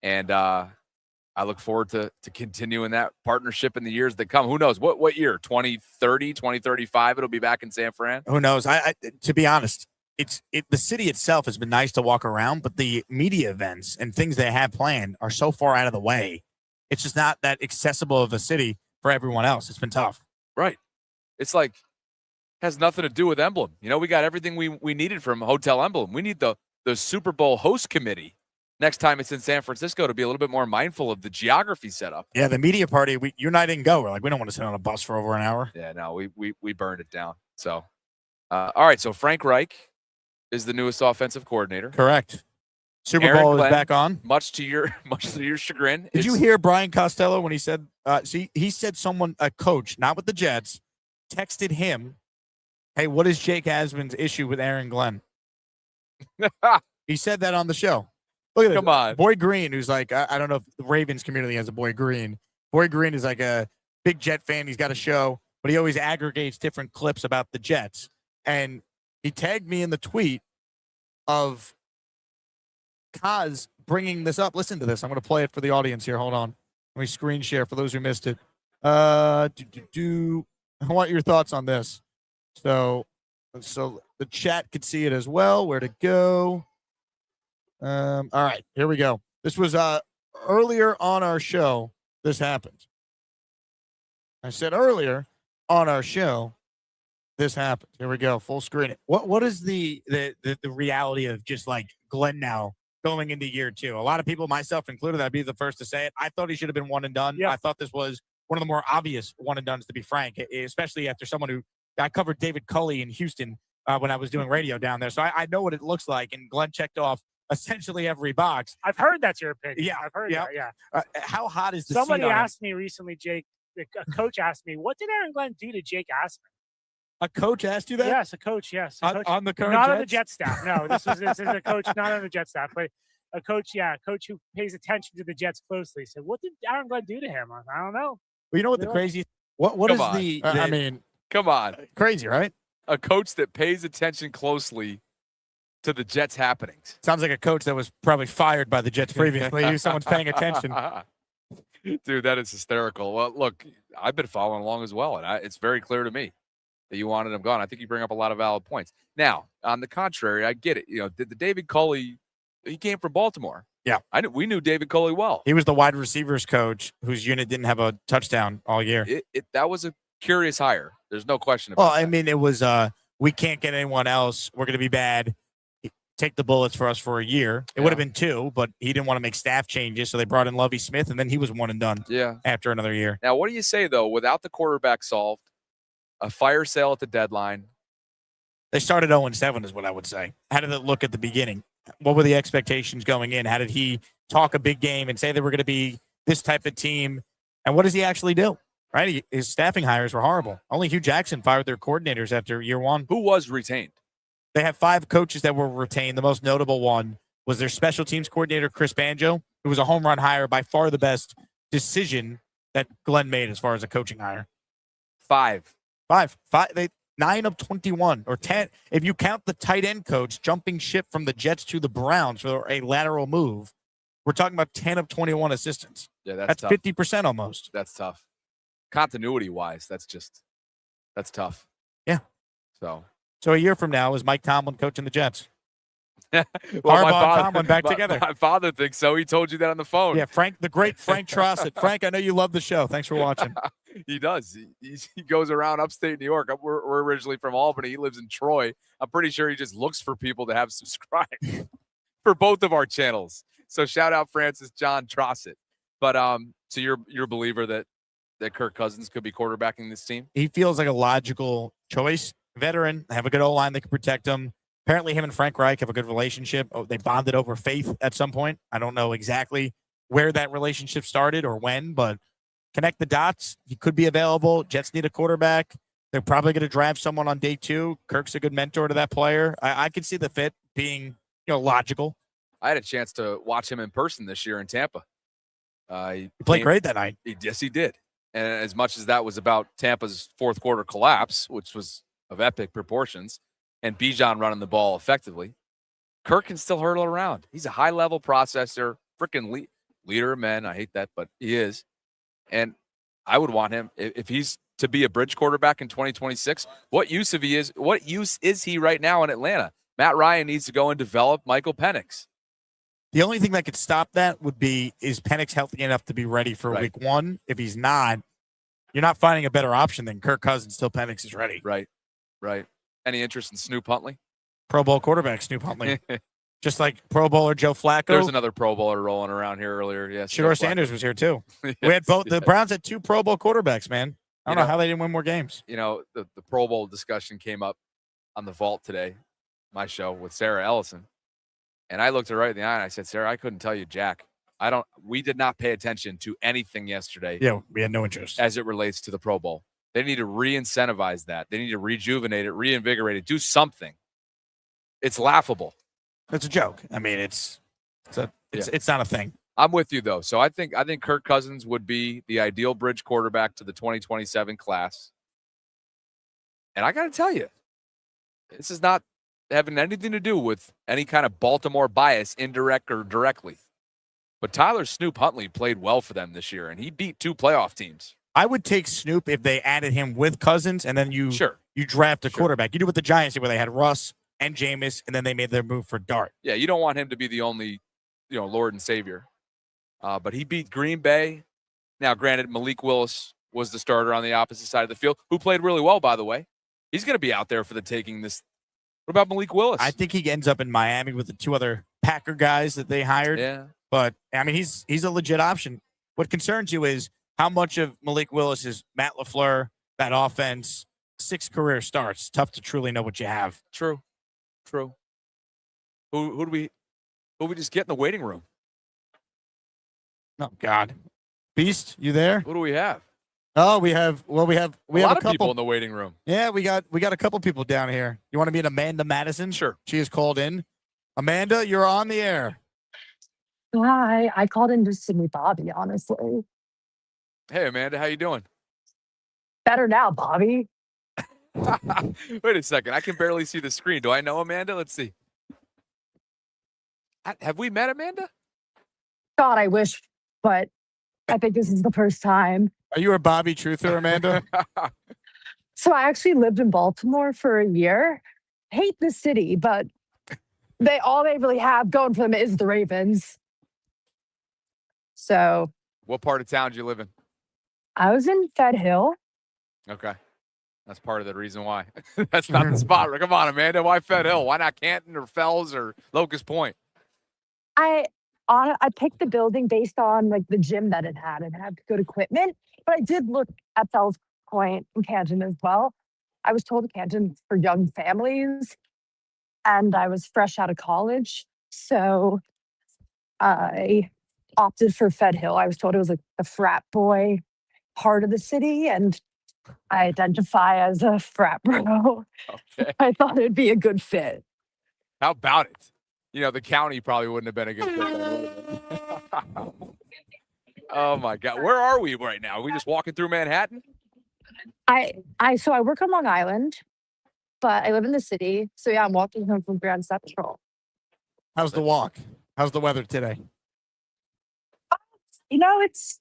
And I look forward to continuing that partnership in the years that come. Who knows? What year? 2030, 2035, it'll be back in San Fran? Who knows? I to be honest, the city itself has been nice to walk around, but the media events and things they have planned are so far out of the way. It's just not that accessible of a city for everyone else. It's been tough. Right. It's like, has nothing to do with Emblem. You know, we got everything we needed from Hotel Emblem. We need the Super Bowl host committee next time it's in San Francisco to be a little bit more mindful of the geography setup. Yeah, the media party, you and I didn't go. We're like, we don't want to sit on a bus for over an hour. Yeah, no, we burned it down. So, all right, so Frank Reich is the newest offensive coordinator. Correct. Super Aaron Bowl Glenn, is back on. Much to your chagrin. Did you hear Brian Costello when he said, he said a coach, not with the Jets, texted him, hey, what is Jake Asman's issue with Aaron Glenn? He said that on the show. Look at this. Come on. Boy Green, who's like, I don't know if the Ravens community has a Boy Green. Boy Green is like a big Jet fan. He's got a show, but he always aggregates different clips about the Jets. And he tagged me in the tweet of Kaz bringing this up. Listen to this. I'm going to play it for the audience here. Hold on. Let me screen share for those who missed it. I want your thoughts on this. So the chat could see it as well. Where to go? All right, here we go. This was earlier on our show. This happened. I said earlier on our show, this happened. Here we go. Full screen it. What is the reality of just like Glenn now going into year 2? A lot of people, myself included, I'd be the first to say it. I thought he should have been one and done. Yeah. I thought this was one of the more obvious one and dones, to be frank, especially after someone who I covered David Culley in Houston when I was doing radio down there. So I know what it looks like. And Glenn checked off essentially every box. I've heard that's your opinion. Yeah, I've heard that. Yeah. How hot is the Somebody seat on asked me recently, Jake. A coach asked me, "What did Aaron Glenn do to Jake Asman?" A coach asked you that? Yes, a coach. Yes, a coach, on the current not Jets? on the Jet staff. No, this is a coach not on the Jet staff, but a coach. Yeah, a coach who pays attention to the Jets closely. Said, "What did Aaron Glenn do to him?" I don't know. Well, you know what the crazy? What Come is on. the? I mean, come on. Crazy, right? A coach that pays attention closely to the Jets' happenings. Sounds like a coach that was probably fired by the Jets previously. Someone's paying attention. Dude, that is hysterical. Well, look, I've been following along as well, and it's very clear to me that you wanted him gone. I think you bring up a lot of valid points. Now, on the contrary, I get it. You know, the David Culley, he came from Baltimore. Yeah. We knew David Culley well. He was the wide receivers coach whose unit didn't have a touchdown all year. That was a curious hire. There's no question about I mean, it was we can't get anyone else. We're going to be bad. Take the bullets for us for a year. It would have been 2, but he didn't want to make staff changes, so they brought in Lovie Smith, and then he was one and done. Yeah. After another year. Now, what do you say though? Without the quarterback solved, a fire sale at the deadline. They started 0-7, is what I would say. How did it look at the beginning? What were the expectations going in? How did he talk a big game and say they were going to be this type of team? And what does he actually do? Right? His staffing hires were horrible. Only Hugh Jackson fired their coordinators after year 1. Who was retained? They have 5 coaches that were retained. The most notable one was their special teams coordinator, Chris Banjo, who was a home run hire, by far the best decision that Glenn made as far as a coaching hire. 5. 9 of 21 or 10. If you count the tight end coach jumping ship from the Jets to the Browns for a lateral move, we're talking about 10 of 21 assistants. Yeah, that's tough. 50% almost. That's tough. Continuity wise, that's tough. Yeah. So a year from now, is Mike Tomlin coaching the Jets? Well, Harbaugh and Tomlin back together. My father thinks so. He told you that on the phone. Yeah, the great Frank Trossett. Frank, I know you love the show. Thanks for watching. He does. He goes around upstate New York. We're originally from Albany. He lives in Troy. I'm pretty sure he just looks for people to have subscribed for both of our channels. So shout out Francis John Trossett. But so you're a believer that that Kirk Cousins could be quarterbacking this team? He feels like a logical choice. Veteran, have a good O-line that can protect him. Apparently, him and Frank Reich have a good relationship. Oh, they bonded over faith at some point. I don't know exactly where that relationship started or when, but connect the dots. He could be available. Jets need a quarterback. They're probably going to draft someone on day 2. Kirk's a good mentor to that player. I could see the fit being, logical. I had a chance to watch him in person this year in Tampa. He played great that night. Yes, he did. And as much as that was about Tampa's fourth quarter collapse, which was of epic proportions, and Bijan running the ball effectively, Kirk can still hurdle around. He's a high-level processor, freaking leader of men. I hate that, but he is. And I would want him, if he's to be a bridge quarterback in 2026, what use is he right now in Atlanta? Matt Ryan needs to go and develop Michael Penix. The only thing that could stop that would be, is Penix healthy enough to be ready for week 1? If he's not, you're not finding a better option than Kirk Cousins till Penix is ready. Right. Any interest in Snoop Huntley? Pro Bowl quarterback Snoop Huntley. Just like Pro Bowler Joe Flacco. There's another Pro Bowler rolling around here earlier. Yes, Shador Sanders was here too. Yes, We had both. The Browns had 2 Pro Bowl quarterbacks, man. I don't know how they didn't win more games. The Pro Bowl discussion came up on the Vault today, my show with Sarah Ellison. And I looked her right in the eye and I said, Sarah, I couldn't tell you jack. We did not pay attention to anything yesterday. Yeah, we had no interest. As it relates to the Pro Bowl. They need to re-incentivize that. They need to rejuvenate it, reinvigorate it, do something. It's laughable. It's a joke. I mean, it's not a thing. I'm with you though. So I think Kirk Cousins would be the ideal bridge quarterback to the 2027 class. And I got to tell you, this is not having anything to do with any kind of Baltimore bias, indirect or directly. But Tyler Snoop Huntley played well for them this year, and he beat 2 playoff teams. I would take Snoop if they added him with Cousins, and then you draft a quarterback. You do what the Giants did, where they had Russ and Jameis, and then they made their move for Dart. Yeah, you don't want him to be the only, Lord and Savior. But he beat Green Bay. Now, granted, Malik Willis was the starter on the opposite side of the field, who played really well, by the way. He's going to be out there for the taking this. What about Malik Willis? I think he ends up in Miami with the 2 other Packer guys that they hired. Yeah. But, I mean, he's a legit option. What concerns you is how much of Malik Willis is Matt LaFleur, that offense, 6 career starts. Tough to truly know what you have. True. Who do we just get in the waiting room? Oh, God. Beast, you there? Who do we have? Oh, we have a lot of couple people in the waiting room. Yeah, we got a couple people down here. You want to meet Amanda Madison? Sure. She is called in. Amanda, you're on the air. Hi, I called in just to meet Bobby, honestly. Hey, Amanda, how you doing? Better now, Bobby. Wait a second. I can barely see the screen. Do I know Amanda? Let's see. Have we met Amanda? God, I wish, but I think this is the first time. Are you a Bobby truther, Amanda? So I actually lived in Baltimore for a year. Hate the city, but they really have going for them is the Ravens. So What part of town do you live in? I was in Fed Hill. Okay. That's part of the reason why. That's not the spot. Come on, Amanda. Why Fed Hill? Why not Canton or Fells or Locust Point? I picked the building based on like the gym that it had. It had good equipment, but I did look at Fells Point and Canton as well. I was told Canton's for young families, and I was fresh out of college, so I opted for Fed Hill. I was told it was like the frat boy part of the city, and I identify as a frat bro. Okay. I thought it'd be a good fit. How about it? The county probably wouldn't have been a good fit. Oh my God. Where are we right now? Are we just walking through Manhattan? So I work on Long Island, but I live in the city. So yeah, I'm walking home from Grand Central. How's the walk? How's the weather today? It's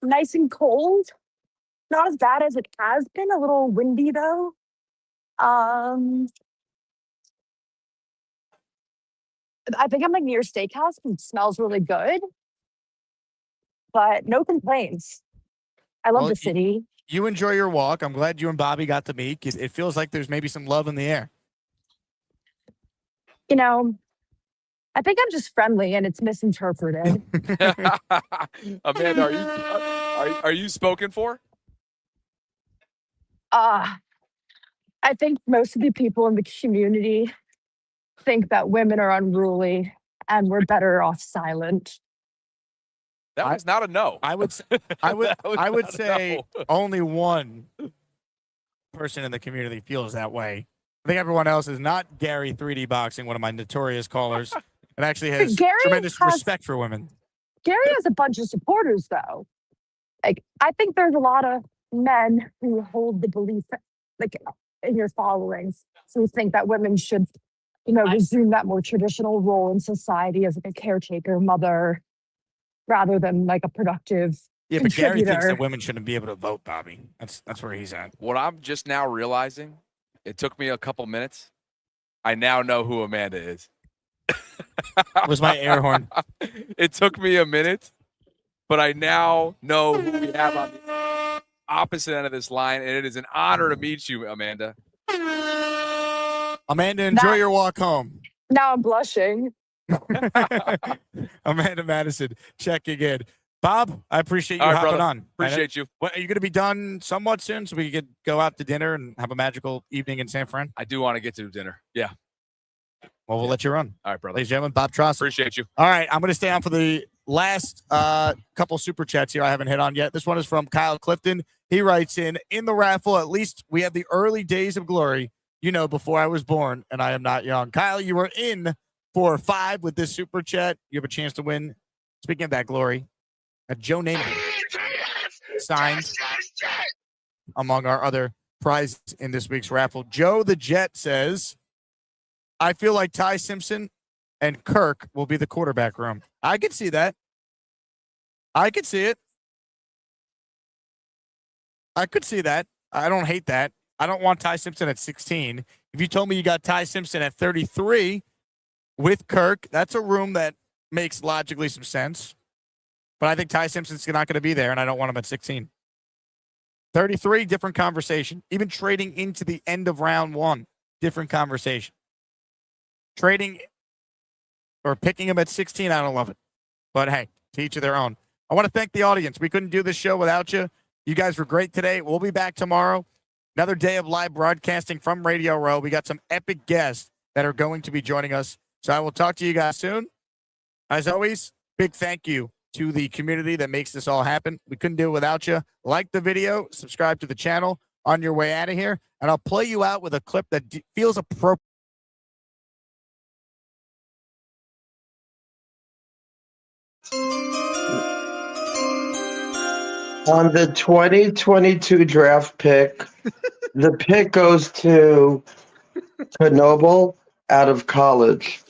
nice and cold. Not as bad as it has been. A little windy though. I think I'm like near a steakhouse and it smells really good. But no complaints. I love the city. You enjoy your walk. I'm glad you and Bobby got to meet. It feels like there's maybe some love in the air. I think I'm just friendly and it's misinterpreted. Amanda, Are you spoken for? I think most of the people in the community think that women are unruly and we're better off silent. That was not a no. I would say only one person in the community feels that way. I think everyone else is not Gary 3D Boxing, one of my notorious callers, and actually has tremendous respect for women. Gary has a bunch of supporters, though. Like, I think there's a lot of men who hold the belief, like, in your followings, who think that women should, resume that more traditional role in society as like a caretaker, mother, rather than like a productive Yeah, but Gary thinks contributor. that women shouldn't be able to vote, Bobby. That's where he's at. What I'm just now realizing, it took me a couple minutes. I now know who Amanda is. Was my air horn. It took me a minute, but I now know who we have on the opposite end of this line, and it is an honor to meet you, Amanda. Amanda, enjoy your walk home. Now I'm blushing. Amanda Madison checking in. Bob, I appreciate you All right, hopping brother. on. Appreciate you. What, are you going to be done somewhat soon so we could go out to dinner and have a magical evening in San Fran? I do want to get to dinner. Yeah. Well, we'll let you run. All right, brother. Ladies and gentlemen, Bob Tross. Appreciate you. All right, I'm going to stay on for the last couple super chats here I haven't hit on yet. This one is from Kyle Clifton. He writes in the raffle, at least we have the early days of glory, before I was born, and I am not young. Kyle, you were in for 5 with this super chat. You have a chance to win. Speaking of that glory, a Joe Namath signed among our other prizes in this week's raffle. Joe the Jet says, I feel like Ty Simpson and Kirk will be the quarterback room. I could see that. I could see it. I could see that. I don't hate that. I don't want Ty Simpson at 16. If you told me you got Ty Simpson at 33 with Kirk, that's a room that makes logically some sense. But I think Ty Simpson's not going to be there, and I don't want him at 16. 33, different conversation. Even trading into the end of round 1, different conversation. Trading or picking him at 16, I don't love it. But hey, to each of their own. I want to thank the audience. We couldn't do this show without you. You guys were great today. We'll be back tomorrow. Another day of live broadcasting from Radio Row. We got some epic guests that are going to be joining us. So I will talk to you guys soon. As always, big thank you to the community that makes this all happen. We couldn't do it without you. Like the video, subscribe to the channel on your way out of here, and I'll play you out with a clip that feels appropriate. On the 2022 draft pick, the pick goes to Knoble out of college.